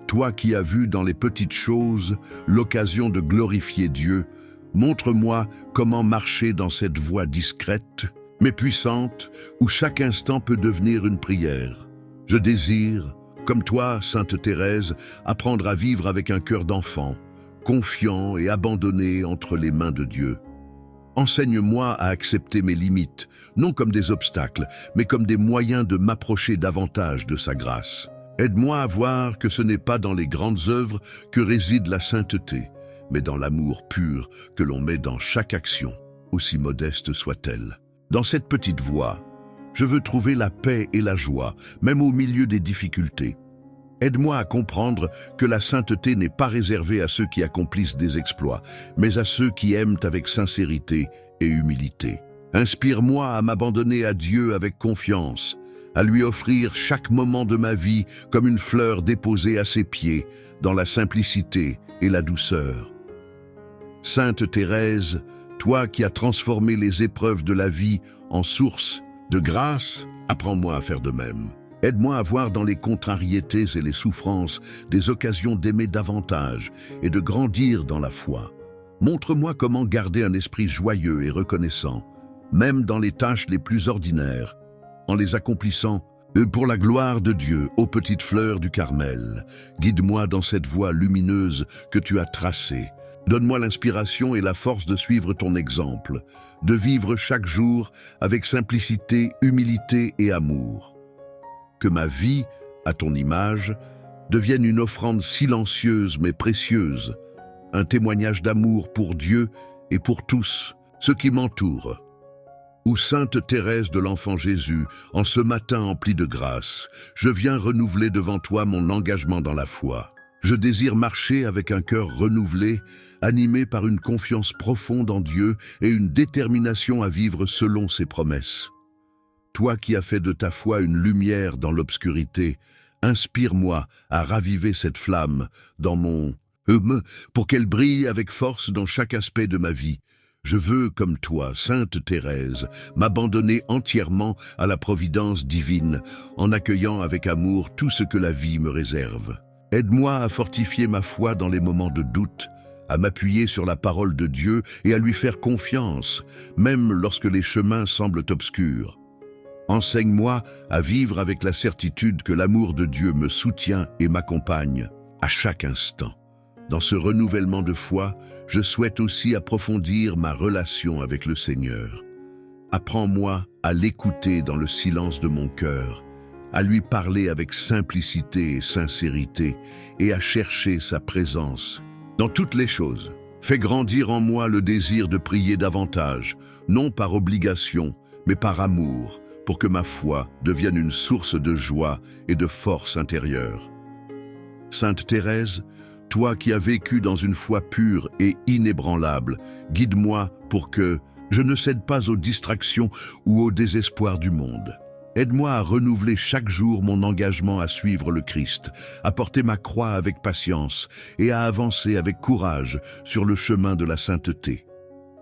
Toi qui as vu dans les petites choses l'occasion de glorifier Dieu, montre-moi comment marcher dans cette voie discrète, mais puissante, où chaque instant peut devenir une prière. Je désire, comme toi, Sainte Thérèse, apprendre à vivre avec un cœur d'enfant, confiant et abandonné entre les mains de Dieu. Enseigne-moi à accepter mes limites, non comme des obstacles, mais comme des moyens de m'approcher davantage de sa grâce. Aide-moi à voir que ce n'est pas dans les grandes œuvres que réside la sainteté, mais dans l'amour pur que l'on met dans chaque action, aussi modeste soit-elle. Dans cette petite voie, je veux trouver la paix et la joie, même au milieu des difficultés. Aide-moi à comprendre que la sainteté n'est pas réservée à ceux qui accomplissent des exploits, mais à ceux qui aiment avec sincérité et humilité. Inspire-moi à m'abandonner à Dieu avec confiance, à lui offrir chaque moment de ma vie comme une fleur déposée à ses pieds, dans la simplicité et la douceur. Sainte Thérèse, toi qui as transformé les épreuves de la vie en source de grâce, apprends-moi à faire de même. Aide-moi à voir dans les contrariétés et les souffrances des occasions d'aimer davantage et de grandir dans la foi. Montre-moi comment garder un esprit joyeux et reconnaissant, même dans les tâches les plus ordinaires, en les accomplissant pour la gloire de Dieu, ô petite fleur du Carmel. Guide-moi dans cette voie lumineuse que tu as tracée. Donne-moi l'inspiration et la force de suivre ton exemple, de vivre chaque jour avec simplicité, humilité et amour. Que ma vie, à ton image, devienne une offrande silencieuse mais précieuse, un témoignage d'amour pour Dieu et pour tous ceux qui m'entourent. Ô Sainte Thérèse de l'Enfant Jésus, en ce matin empli de grâce, je viens renouveler devant toi mon engagement dans la foi. Je désire marcher avec un cœur renouvelé, animé par une confiance profonde en Dieu et une détermination à vivre selon ses promesses. Toi qui as fait de ta foi une lumière dans l'obscurité, inspire-moi à raviver cette flamme dans mon âme pour qu'elle brille avec force dans chaque aspect de ma vie. Je veux, comme toi, Sainte Thérèse, m'abandonner entièrement à la providence divine, en accueillant avec amour tout ce que la vie me réserve. Aide-moi à fortifier ma foi dans les moments de doute, à m'appuyer sur la parole de Dieu et à lui faire confiance, même lorsque les chemins semblent obscurs. Enseigne-moi à vivre avec la certitude que l'amour de Dieu me soutient et m'accompagne à chaque instant. Dans ce renouvellement de foi, je souhaite aussi approfondir ma relation avec le Seigneur. Apprends-moi à l'écouter dans le silence de mon cœur, à lui parler avec simplicité et sincérité et à chercher sa présence dans toutes les choses. Fais grandir en moi le désir de prier davantage, non par obligation, mais par amour, pour que ma foi devienne une source de joie et de force intérieure. Sainte Thérèse, toi qui as vécu dans une foi pure et inébranlable, guide-moi pour que je ne cède pas aux distractions ou au désespoir du monde. Aide-moi à renouveler chaque jour mon engagement à suivre le Christ, à porter ma croix avec patience et à avancer avec courage sur le chemin de la sainteté.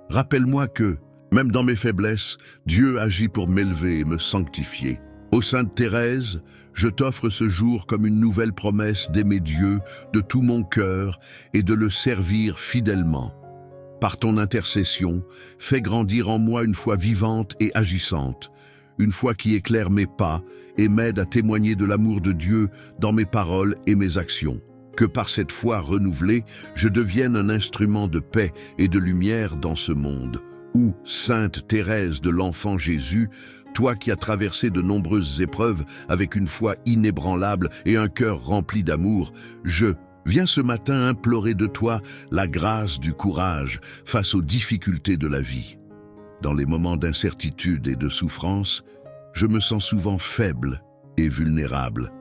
Rappelle-moi que, même dans mes faiblesses, Dieu agit pour m'élever et me sanctifier. Ô Sainte Thérèse, je t'offre ce jour comme une nouvelle promesse d'aimer Dieu de tout mon cœur et de le servir fidèlement. Par ton intercession, fais grandir en moi une foi vivante et agissante, une foi qui éclaire mes pas et m'aide à témoigner de l'amour de Dieu dans mes paroles et mes actions. Que par cette foi renouvelée, je devienne un instrument de paix et de lumière dans ce monde, où, Sainte Thérèse de l'Enfant Jésus, toi qui as traversé de nombreuses épreuves avec une foi inébranlable et un cœur rempli d'amour, je viens ce matin implorer de toi la grâce du courage face aux difficultés de la vie. Dans les moments d'incertitude et de souffrance, je me sens souvent faible et vulnérable.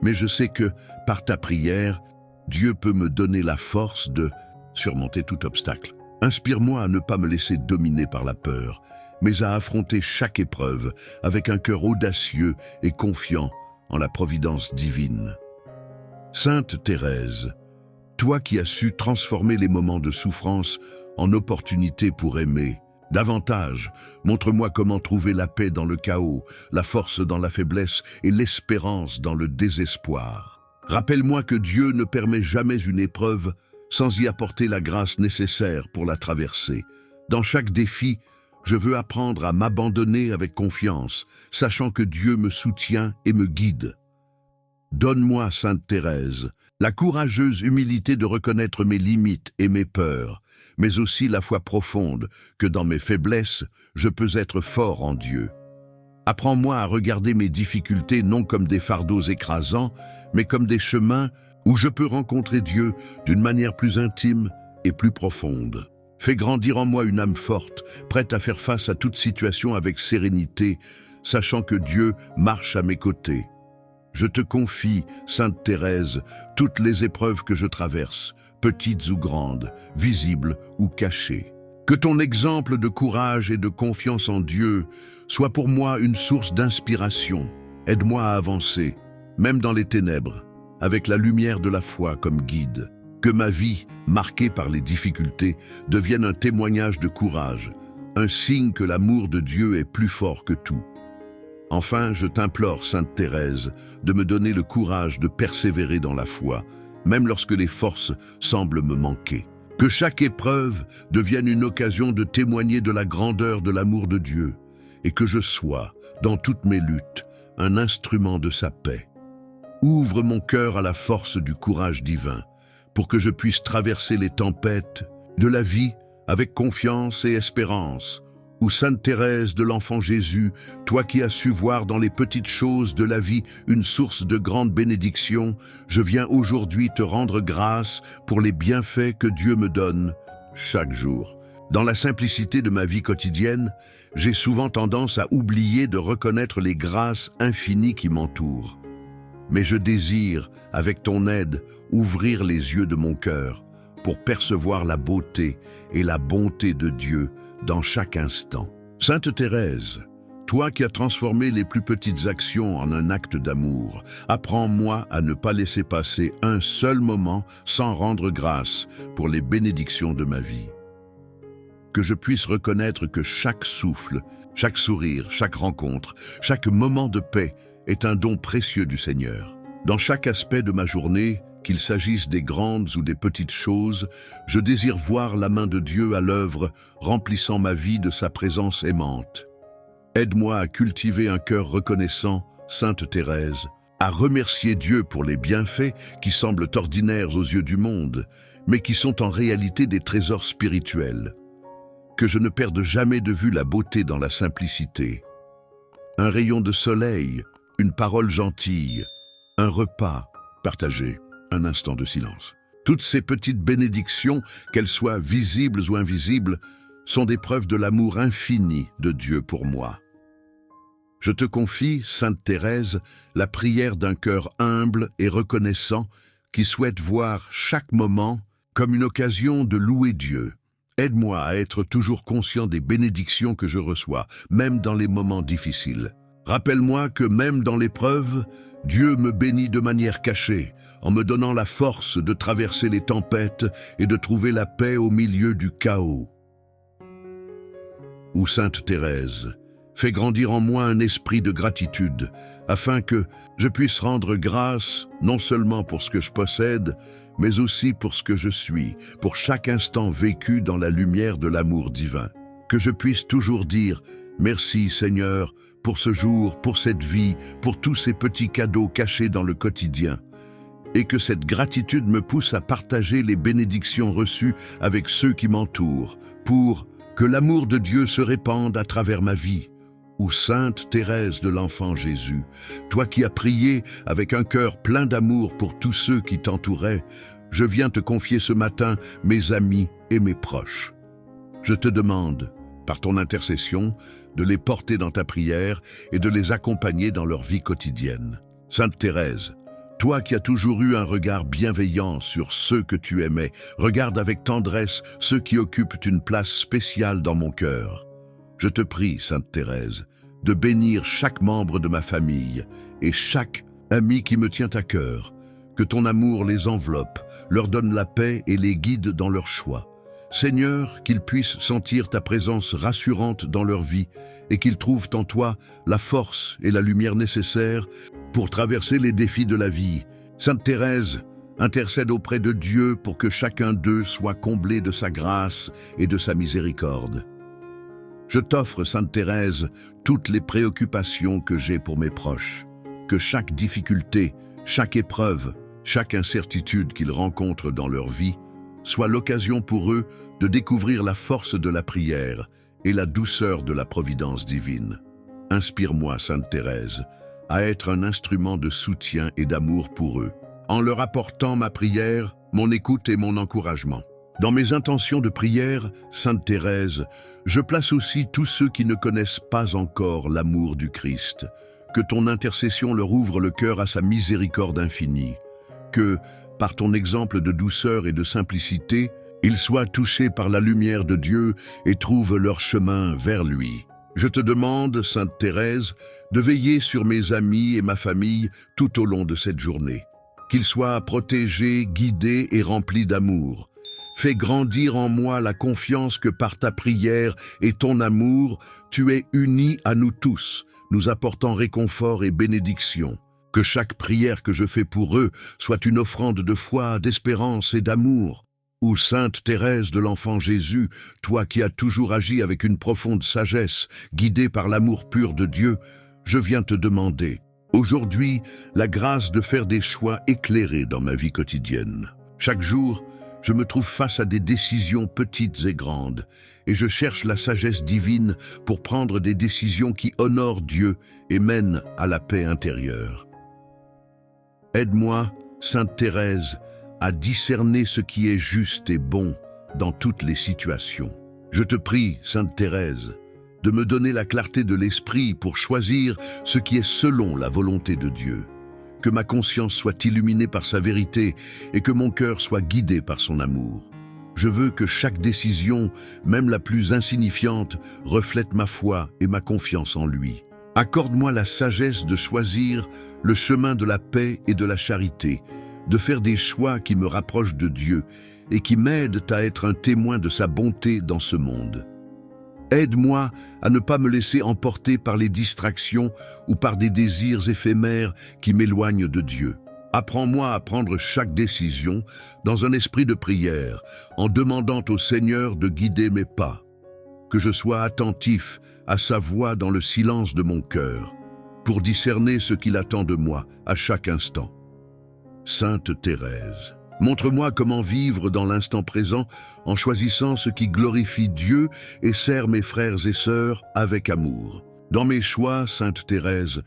Mais je sais que, par ta prière, Dieu peut me donner la force de surmonter tout obstacle. Inspire-moi à ne pas me laisser dominer par la peur, mais à affronter chaque épreuve avec un cœur audacieux et confiant en la providence divine. Sainte Thérèse, toi qui as su transformer les moments de souffrance en opportunités pour aimer, davantage, montre-moi comment trouver la paix dans le chaos, la force dans la faiblesse et l'espérance dans le désespoir. Rappelle-moi que Dieu ne permet jamais une épreuve sans y apporter la grâce nécessaire pour la traverser. Dans chaque défi, je veux apprendre à m'abandonner avec confiance, sachant que Dieu me soutient et me guide. Donne-moi, Sainte Thérèse, la courageuse humilité de reconnaître mes limites et mes peurs, mais aussi la foi profonde que dans mes faiblesses, je peux être fort en Dieu. Apprends-moi à regarder mes difficultés non comme des fardeaux écrasants, mais comme des chemins où je peux rencontrer Dieu d'une manière plus intime et plus profonde. Fais grandir en moi une âme forte, prête à faire face à toute situation avec sérénité, sachant que Dieu marche à mes côtés. Je te confie, Sainte Thérèse, toutes les épreuves que je traverse, petites ou grandes, visibles ou cachées. Que ton exemple de courage et de confiance en Dieu soit pour moi une source d'inspiration. Aide-moi à avancer, même dans les ténèbres, avec la lumière de la foi comme guide. Que ma vie, marquée par les difficultés, devienne un témoignage de courage, un signe que l'amour de Dieu est plus fort que tout. Enfin, je t'implore, Sainte Thérèse, de me donner le courage de persévérer dans la foi, même lorsque les forces semblent me manquer. Que chaque épreuve devienne une occasion de témoigner de la grandeur de l'amour de Dieu, et que je sois, dans toutes mes luttes, un instrument de sa paix. Ouvre mon cœur à la force du courage divin, pour que je puisse traverser les tempêtes de la vie avec confiance et espérance. Ou Sainte Thérèse de l'Enfant Jésus, toi qui as su voir dans les petites choses de la vie une source de grande bénédiction, je viens aujourd'hui te rendre grâce pour les bienfaits que Dieu me donne chaque jour. Dans la simplicité de ma vie quotidienne, j'ai souvent tendance à oublier de reconnaître les grâces infinies qui m'entourent. Mais je désire, avec ton aide, ouvrir les yeux de mon cœur pour percevoir la beauté et la bonté de Dieu dans chaque instant. Sainte Thérèse, toi qui as transformé les plus petites actions en un acte d'amour, apprends-moi à ne pas laisser passer un seul moment sans rendre grâce pour les bénédictions de ma vie. Que je puisse reconnaître que chaque souffle, chaque sourire, chaque rencontre, chaque moment de paix est un don précieux du Seigneur. Dans chaque aspect de ma journée, qu'il s'agisse des grandes ou des petites choses, je désire voir la main de Dieu à l'œuvre, remplissant ma vie de sa présence aimante. Aide-moi à cultiver un cœur reconnaissant, Sainte Thérèse, à remercier Dieu pour les bienfaits qui semblent ordinaires aux yeux du monde, mais qui sont en réalité des trésors spirituels. Que je ne perde jamais de vue la beauté dans la simplicité. Un rayon de soleil, une parole gentille, un repas partagé, un instant de silence. Toutes ces petites bénédictions, qu'elles soient visibles ou invisibles, sont des preuves de l'amour infini de Dieu pour moi. Je te confie, Sainte Thérèse, la prière d'un cœur humble et reconnaissant qui souhaite voir chaque moment comme une occasion de louer Dieu. Aide-moi à être toujours conscient des bénédictions que je reçois, même dans les moments difficiles. Rappelle-moi que même dans l'épreuve, Dieu me bénit de manière cachée, en me donnant la force de traverser les tempêtes et de trouver la paix au milieu du chaos. Ou Sainte Thérèse, fais grandir en moi un esprit de gratitude, afin que je puisse rendre grâce non seulement pour ce que je possède, mais aussi pour ce que je suis, pour chaque instant vécu dans la lumière de l'amour divin. Que je puisse toujours dire « Merci Seigneur » pour ce jour, pour cette vie, pour tous ces petits cadeaux cachés dans le quotidien. Et que cette gratitude me pousse à partager les bénédictions reçues avec ceux qui m'entourent, pour que l'amour de Dieu se répande à travers ma vie. Ou Sainte Thérèse de l'Enfant Jésus, toi qui as prié avec un cœur plein d'amour pour tous ceux qui t'entouraient, je viens te confier ce matin mes amis et mes proches. Je te demande, par ton intercession, de les porter dans ta prière et de les accompagner dans leur vie quotidienne. Sainte Thérèse, toi qui as toujours eu un regard bienveillant sur ceux que tu aimais, regarde avec tendresse ceux qui occupent une place spéciale dans mon cœur. Je te prie, Sainte Thérèse, de bénir chaque membre de ma famille et chaque ami qui me tient à cœur, que ton amour les enveloppe, leur donne la paix et les guide dans leurs choix. Seigneur, qu'ils puissent sentir ta présence rassurante dans leur vie et qu'ils trouvent en toi la force et la lumière nécessaires pour traverser les défis de la vie. Sainte Thérèse, intercède auprès de Dieu pour que chacun d'eux soit comblé de sa grâce et de sa miséricorde. Je t'offre, Sainte Thérèse, toutes les préoccupations que j'ai pour mes proches. Que chaque difficulté, chaque épreuve, chaque incertitude qu'ils rencontrent dans leur vie soit l'occasion pour eux de découvrir la force de la prière et la douceur de la providence divine. Inspire-moi, Sainte Thérèse, à être un instrument de soutien et d'amour pour eux, en leur apportant ma prière, mon écoute et mon encouragement. Dans mes intentions de prière, Sainte Thérèse, je place aussi tous ceux qui ne connaissent pas encore l'amour du Christ. Que ton intercession leur ouvre le cœur à sa miséricorde infinie. Que, par ton exemple de douceur et de simplicité, ils soient touchés par la lumière de Dieu et trouvent leur chemin vers lui. Je te demande, Sainte Thérèse, de veiller sur mes amis et ma famille tout au long de cette journée. Qu'ils soient protégés, guidés et remplis d'amour. Fais grandir en moi la confiance que par ta prière et ton amour, tu es uni à nous tous, nous apportant réconfort et bénédiction. Que chaque prière que je fais pour eux soit une offrande de foi, d'espérance et d'amour. Ou Sainte Thérèse de l'Enfant Jésus, toi qui as toujours agi avec une profonde sagesse, guidée par l'amour pur de Dieu, je viens te demander, aujourd'hui, la grâce de faire des choix éclairés dans ma vie quotidienne. Chaque jour, je me trouve face à des décisions petites et grandes, et je cherche la sagesse divine pour prendre des décisions qui honorent Dieu et mènent à la paix intérieure. Aide-moi, Sainte Thérèse, à discerner ce qui est juste et bon dans toutes les situations. Je te prie, Sainte Thérèse, de me donner la clarté de l'esprit pour choisir ce qui est selon la volonté de Dieu. Que ma conscience soit illuminée par sa vérité et que mon cœur soit guidé par son amour. Je veux que chaque décision, même la plus insignifiante, reflète ma foi et ma confiance en lui. Accorde-moi la sagesse de choisir le chemin de la paix et de la charité, de faire des choix qui me rapprochent de Dieu et qui m'aident à être un témoin de sa bonté dans ce monde. Aide-moi à ne pas me laisser emporter par les distractions ou par des désirs éphémères qui m'éloignent de Dieu. Apprends-moi à prendre chaque décision dans un esprit de prière, en demandant au Seigneur de guider mes pas. Que je sois attentif à sa voix dans le silence de mon cœur, pour discerner ce qu'il attend de moi à chaque instant. Sainte Thérèse, montre-moi comment vivre dans l'instant présent en choisissant ce qui glorifie Dieu et sert mes frères et sœurs avec amour. Dans mes choix, Sainte Thérèse,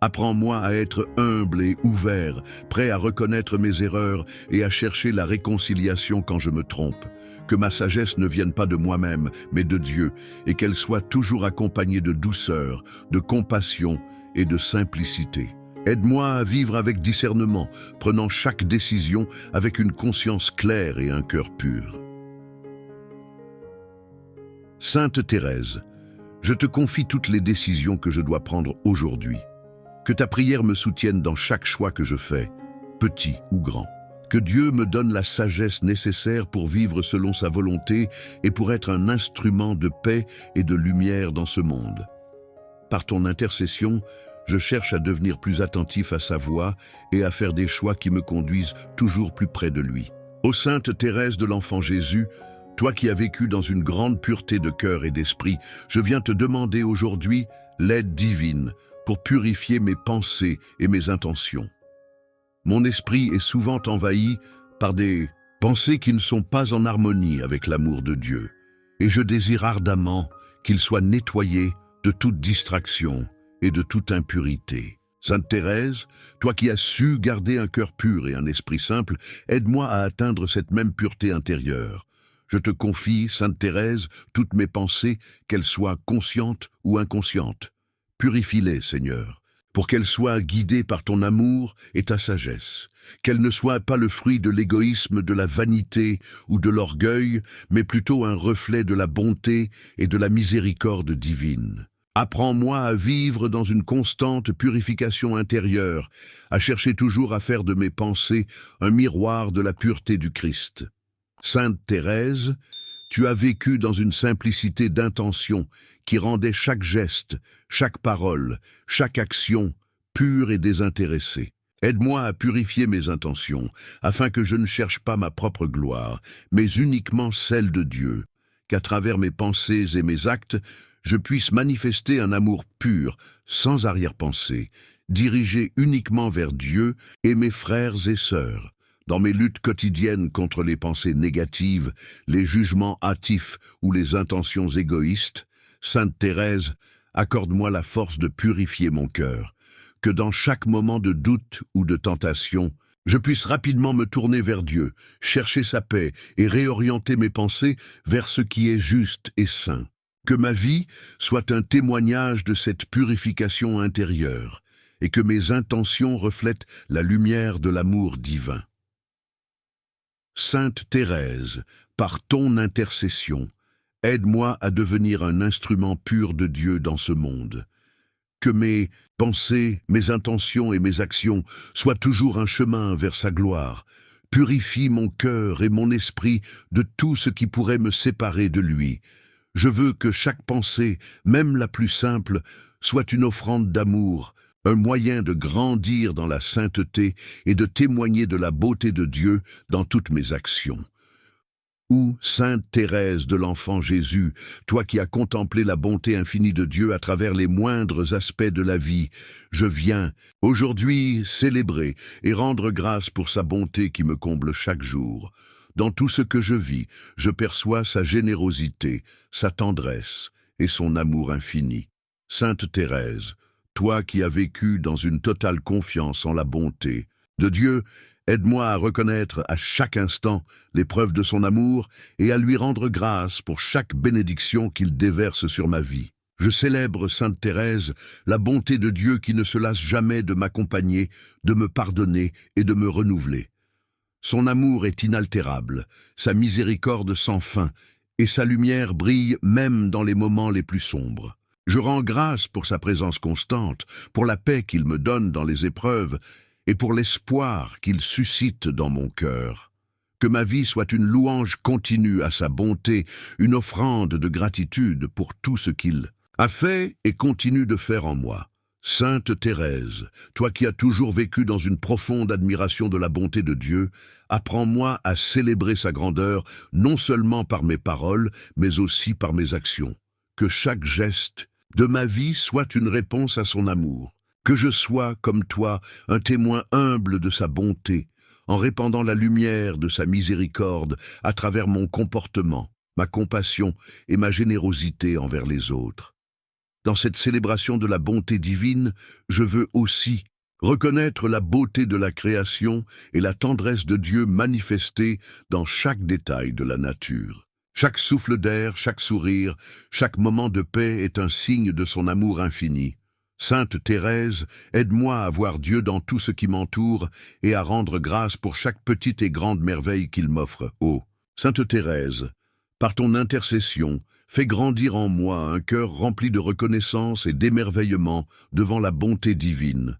Apprends-moi à être humble et ouvert, prêt à reconnaître mes erreurs et à chercher la réconciliation quand je me trompe. Que ma sagesse ne vienne pas de moi-même, mais de Dieu, et qu'elle soit toujours accompagnée de douceur, de compassion et de simplicité. Aide-moi à vivre avec discernement, prenant chaque décision avec une conscience claire et un cœur pur. Sainte Thérèse, je te confie toutes les décisions que je dois prendre aujourd'hui. Que ta prière me soutienne dans chaque choix que je fais, petit ou grand. Que Dieu me donne la sagesse nécessaire pour vivre selon sa volonté et pour être un instrument de paix et de lumière dans ce monde. Par ton intercession, je cherche à devenir plus attentif à sa voix et à faire des choix qui me conduisent toujours plus près de lui. Ô Sainte Thérèse de l'Enfant Jésus, toi qui as vécu dans une grande pureté de cœur et d'esprit, je viens te demander aujourd'hui l'aide divine pour purifier mes pensées et mes intentions. Mon esprit est souvent envahi par des pensées qui ne sont pas en harmonie avec l'amour de Dieu, et je désire ardemment qu'il soit nettoyé de toute distraction et de toute impurité. Sainte Thérèse, toi qui as su garder un cœur pur et un esprit simple, aide-moi à atteindre cette même pureté intérieure. Je te confie, Sainte Thérèse, toutes mes pensées, qu'elles soient conscientes ou inconscientes. Purifie-les, Seigneur, pour qu'elles soient guidées par ton amour et ta sagesse, qu'elles ne soient pas le fruit de l'égoïsme, de la vanité ou de l'orgueil, mais plutôt un reflet de la bonté et de la miséricorde divine. Apprends-moi à vivre dans une constante purification intérieure, à chercher toujours à faire de mes pensées un miroir de la pureté du Christ. Sainte Thérèse, tu as vécu dans une simplicité d'intention qui rendait chaque geste, chaque parole, chaque action pure et désintéressée. Aide-moi à purifier mes intentions, afin que je ne cherche pas ma propre gloire, mais uniquement celle de Dieu, qu'à travers mes pensées et mes actes, je puisse manifester un amour pur, sans arrière-pensée, dirigé uniquement vers Dieu et mes frères et sœurs. Dans mes luttes quotidiennes contre les pensées négatives, les jugements hâtifs ou les intentions égoïstes, Sainte Thérèse, accorde-moi la force de purifier mon cœur, que dans chaque moment de doute ou de tentation, je puisse rapidement me tourner vers Dieu, chercher sa paix et réorienter mes pensées vers ce qui est juste et saint. Que ma vie soit un témoignage de cette purification intérieure et que mes intentions reflètent la lumière de l'amour divin. Sainte Thérèse, par ton intercession, aide-moi à devenir un instrument pur de Dieu dans ce monde. Que mes pensées, mes intentions et mes actions soient toujours un chemin vers sa gloire. Purifie mon cœur et mon esprit de tout ce qui pourrait me séparer de lui. Je veux que chaque pensée, même la plus simple, soit une offrande d'amour, un moyen de grandir dans la sainteté et de témoigner de la beauté de Dieu dans toutes mes actions. Ou, Sainte Thérèse de l'Enfant Jésus, toi qui as contemplé la bonté infinie de Dieu à travers les moindres aspects de la vie, je viens aujourd'hui célébrer et rendre grâce pour sa bonté qui me comble chaque jour. Dans tout ce que je vis, je perçois sa générosité, sa tendresse et son amour infini. Sainte Thérèse, toi qui as vécu dans une totale confiance en la bonté de Dieu, aide-moi à reconnaître à chaque instant les preuves de son amour et à lui rendre grâce pour chaque bénédiction qu'il déverse sur ma vie. Je célèbre, Sainte Thérèse, la bonté de Dieu qui ne se lasse jamais de m'accompagner, de me pardonner et de me renouveler. Son amour est inaltérable, sa miséricorde sans fin, et sa lumière brille même dans les moments les plus sombres. Je rends grâce pour sa présence constante, pour la paix qu'il me donne dans les épreuves, et pour l'espoir qu'il suscite dans mon cœur. Que ma vie soit une louange continue à sa bonté, une offrande de gratitude pour tout ce qu'il a fait et continue de faire en moi. Sainte Thérèse, toi qui as toujours vécu dans une profonde admiration de la bonté de Dieu, apprends-moi à célébrer sa grandeur non seulement par mes paroles, mais aussi par mes actions. Que chaque geste de ma vie soit une réponse à son amour. Que je sois, comme toi, un témoin humble de sa bonté, en répandant la lumière de sa miséricorde à travers mon comportement, ma compassion et ma générosité envers les autres. Dans cette célébration de la bonté divine, je veux aussi reconnaître la beauté de la création et la tendresse de Dieu manifestée dans chaque détail de la nature. Chaque souffle d'air, chaque sourire, chaque moment de paix est un signe de son amour infini. Sainte Thérèse, aide-moi à voir Dieu dans tout ce qui m'entoure et à rendre grâce pour chaque petite et grande merveille qu'il m'offre. Oh, Sainte Thérèse, par ton intercession, fais grandir en moi un cœur rempli de reconnaissance et d'émerveillement devant la bonté divine.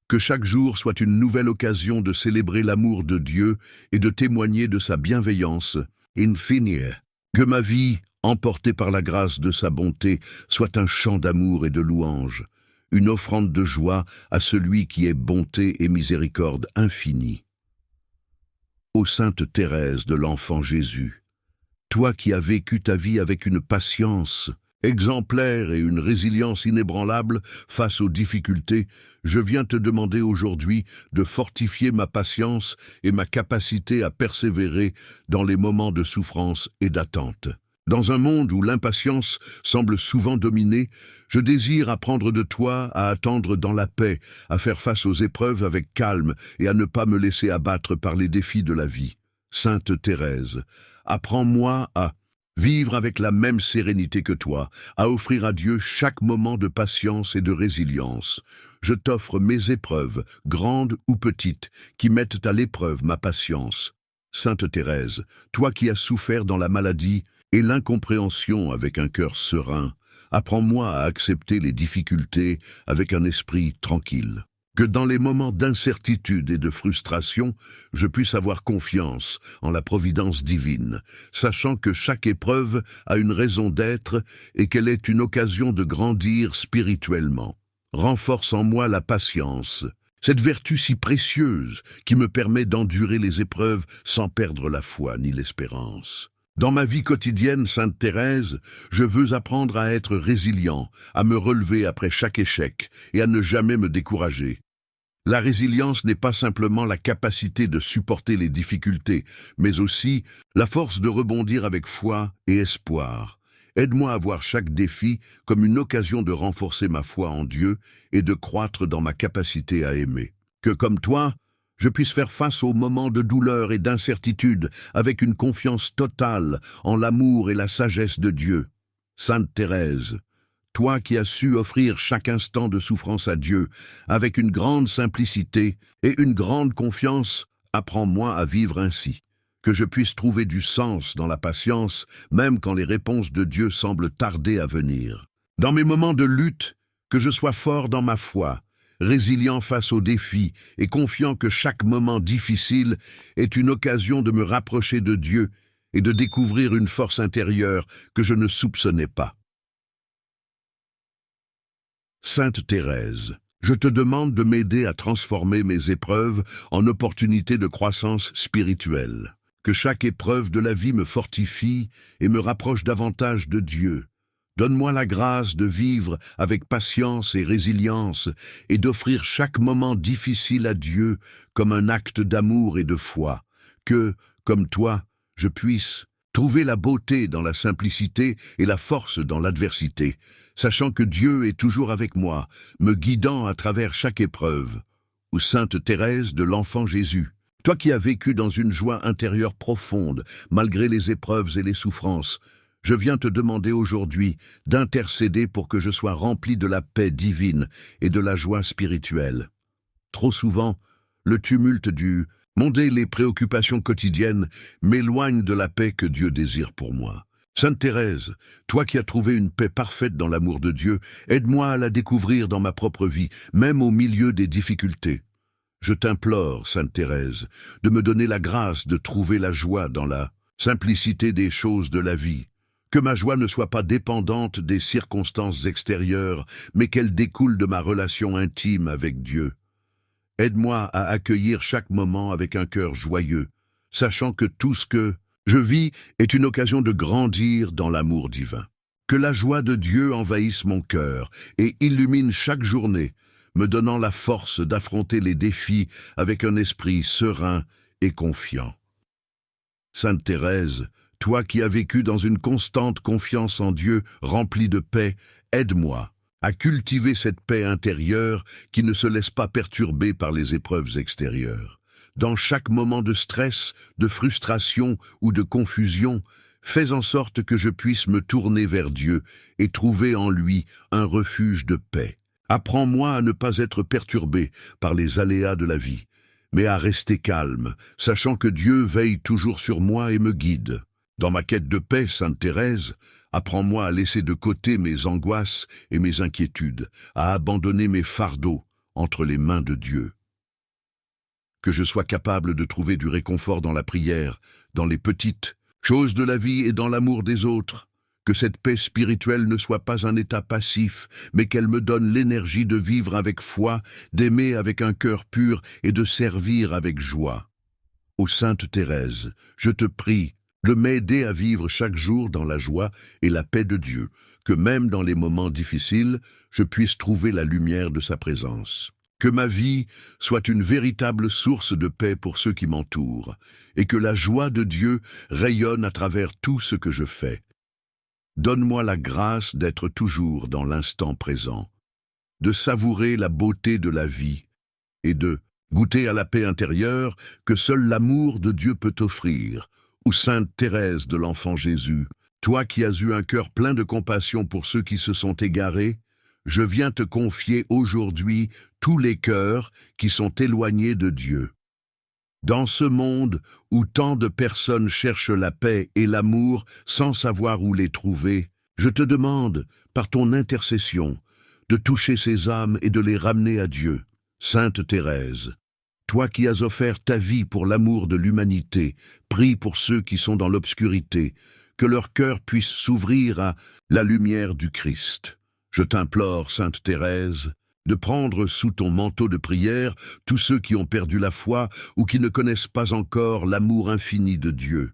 Que chaque jour soit une nouvelle occasion de célébrer l'amour de Dieu et de témoigner de sa bienveillance infinie. Que ma vie, emportée par la grâce de sa bonté, soit un chant d'amour et de louange, une offrande de joie à celui qui est bonté et miséricorde infinie. Ô Sainte Thérèse de l'Enfant Jésus, toi qui as vécu ta vie avec une patience exemplaire et une résilience inébranlable face aux difficultés, je viens te demander aujourd'hui de fortifier ma patience et ma capacité à persévérer dans les moments de souffrance et d'attente. Dans un monde où l'impatience semble souvent dominer, je désire apprendre de toi à attendre dans la paix, à faire face aux épreuves avec calme et à ne pas me laisser abattre par les défis de la vie. Sainte Thérèse, apprends-moi à vivre avec la même sérénité que toi, à offrir à Dieu chaque moment de patience et de résilience. Je t'offre mes épreuves, grandes ou petites, qui mettent à l'épreuve ma patience. Sainte Thérèse, toi qui as souffert dans la maladie et l'incompréhension avec un cœur serein, apprends-moi à accepter les difficultés avec un esprit tranquille. Que dans les moments d'incertitude et de frustration, je puisse avoir confiance en la providence divine, sachant que chaque épreuve a une raison d'être et qu'elle est une occasion de grandir spirituellement. Renforce en moi la patience, cette vertu si précieuse qui me permet d'endurer les épreuves sans perdre la foi ni l'espérance. Dans ma vie quotidienne, Sainte Thérèse, je veux apprendre à être résilient, à me relever après chaque échec et à ne jamais me décourager. La résilience n'est pas simplement la capacité de supporter les difficultés, mais aussi la force de rebondir avec foi et espoir. Aide-moi à voir chaque défi comme une occasion de renforcer ma foi en Dieu et de croître dans ma capacité à aimer. Que comme toi, je puisse faire face aux moments de douleur et d'incertitude avec une confiance totale en l'amour et la sagesse de Dieu. Sainte Thérèse, toi qui as su offrir chaque instant de souffrance à Dieu avec une grande simplicité et une grande confiance, apprends-moi à vivre ainsi. Que je puisse trouver du sens dans la patience, même quand les réponses de Dieu semblent tarder à venir. Dans mes moments de lutte, que je sois fort dans ma foi, résilient face aux défis et confiant que chaque moment difficile est une occasion de me rapprocher de Dieu et de découvrir une force intérieure que je ne soupçonnais pas. Sainte Thérèse, je te demande de m'aider à transformer mes épreuves en opportunités de croissance spirituelle. Que chaque épreuve de la vie me fortifie et me rapproche davantage de Dieu. Donne-moi la grâce de vivre avec patience et résilience et d'offrir chaque moment difficile à Dieu comme un acte d'amour et de foi. Que, comme toi, je puisse trouver la beauté dans la simplicité et la force dans l'adversité, sachant que Dieu est toujours avec moi, me guidant à travers chaque épreuve. Ou Sainte Thérèse de l'Enfant Jésus, toi qui as vécu dans une joie intérieure profonde, malgré les épreuves et les souffrances, je viens te demander aujourd'hui d'intercéder pour que je sois rempli de la paix divine et de la joie spirituelle. Trop souvent, le tumulte du monde et les préoccupations quotidiennes m'éloignent de la paix que Dieu désire pour moi. Sainte Thérèse, toi qui as trouvé une paix parfaite dans l'amour de Dieu, aide-moi à la découvrir dans ma propre vie, même au milieu des difficultés. Je t'implore, Sainte Thérèse, de me donner la grâce de trouver la joie dans la simplicité des choses de la vie. Que ma joie ne soit pas dépendante des circonstances extérieures, mais qu'elle découle de ma relation intime avec Dieu. Aide-moi à accueillir chaque moment avec un cœur joyeux, sachant que tout ce que je vis est une occasion de grandir dans l'amour divin. Que la joie de Dieu envahisse mon cœur et illumine chaque journée, me donnant la force d'affronter les défis avec un esprit serein et confiant. Sainte Thérèse, toi qui as vécu dans une constante confiance en Dieu, remplie de paix, aide-moi à cultiver cette paix intérieure qui ne se laisse pas perturber par les épreuves extérieures. Dans chaque moment de stress, de frustration ou de confusion, fais en sorte que je puisse me tourner vers Dieu et trouver en lui un refuge de paix. Apprends-moi à ne pas être perturbé par les aléas de la vie, mais à rester calme, sachant que Dieu veille toujours sur moi et me guide. Dans ma quête de paix, Sainte Thérèse, apprends-moi à laisser de côté mes angoisses et mes inquiétudes, à abandonner mes fardeaux entre les mains de Dieu. Que je sois capable de trouver du réconfort dans la prière, dans les petites choses de la vie et dans l'amour des autres. Que cette paix spirituelle ne soit pas un état passif, mais qu'elle me donne l'énergie de vivre avec foi, d'aimer avec un cœur pur et de servir avec joie. Ô Sainte Thérèse, je te prie de m'aider à vivre chaque jour dans la joie et la paix de Dieu, que même dans les moments difficiles, je puisse trouver la lumière de sa présence. Que ma vie soit une véritable source de paix pour ceux qui m'entourent, et que la joie de Dieu rayonne à travers tout ce que je fais. Donne-moi la grâce d'être toujours dans l'instant présent, de savourer la beauté de la vie et de goûter à la paix intérieure que seul l'amour de Dieu peut offrir. Ô Sainte Thérèse de l'Enfant Jésus, toi qui as eu un cœur plein de compassion pour ceux qui se sont égarés, je viens te confier aujourd'hui tous les cœurs qui sont éloignés de Dieu. Dans ce monde où tant de personnes cherchent la paix et l'amour sans savoir où les trouver, je te demande, par ton intercession, de toucher ces âmes et de les ramener à Dieu. Sainte Thérèse, toi qui as offert ta vie pour l'amour de l'humanité, prie pour ceux qui sont dans l'obscurité, que leur cœur puisse s'ouvrir à la lumière du Christ. Je t'implore, Sainte Thérèse, de prendre sous ton manteau de prière tous ceux qui ont perdu la foi ou qui ne connaissent pas encore l'amour infini de Dieu.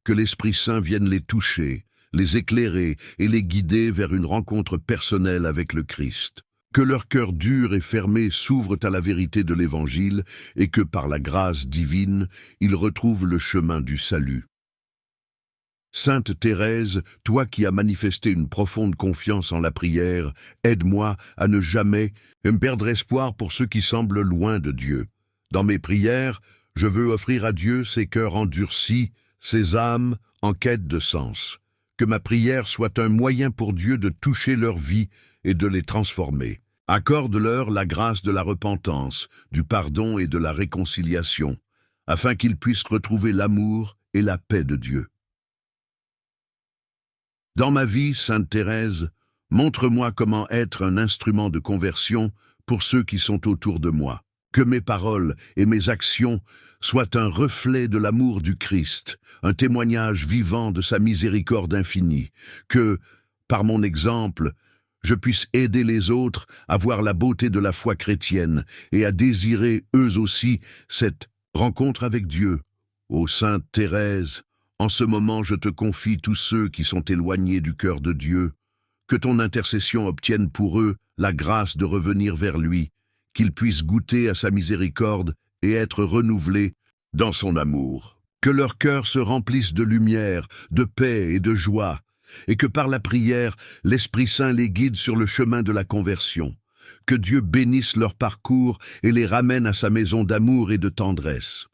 Que l'Esprit Saint vienne les toucher, les éclairer et les guider vers une rencontre personnelle avec le Christ. Que leur cœur dur et fermé s'ouvre à la vérité de l'Évangile et que, par la grâce divine, ils retrouvent le chemin du salut. Sainte Thérèse, toi qui as manifesté une profonde confiance en la prière, aide-moi à ne jamais me perdre espoir pour ceux qui semblent loin de Dieu. Dans mes prières, je veux offrir à Dieu ces cœurs endurcis, ces âmes en quête de sens. Que ma prière soit un moyen pour Dieu de toucher leur vie et de les transformer. Accorde-leur la grâce de la repentance, du pardon et de la réconciliation, afin qu'ils puissent retrouver l'amour et la paix de Dieu. Dans ma vie, Sainte Thérèse, montre-moi comment être un instrument de conversion pour ceux qui sont autour de moi. Que mes paroles et mes actions soient un reflet de l'amour du Christ, un témoignage vivant de sa miséricorde infinie. Que, par mon exemple, je puisse aider les autres à voir la beauté de la foi chrétienne et à désirer eux aussi cette rencontre avec Dieu. Ô Sainte Thérèse, en ce moment, je te confie tous ceux qui sont éloignés du cœur de Dieu. Que ton intercession obtienne pour eux la grâce de revenir vers lui, qu'ils puissent goûter à sa miséricorde et être renouvelés dans son amour. Que leur cœur se remplisse de lumière, de paix et de joie, et que par la prière, l'Esprit Saint les guide sur le chemin de la conversion. Que Dieu bénisse leur parcours et les ramène à sa maison d'amour et de tendresse.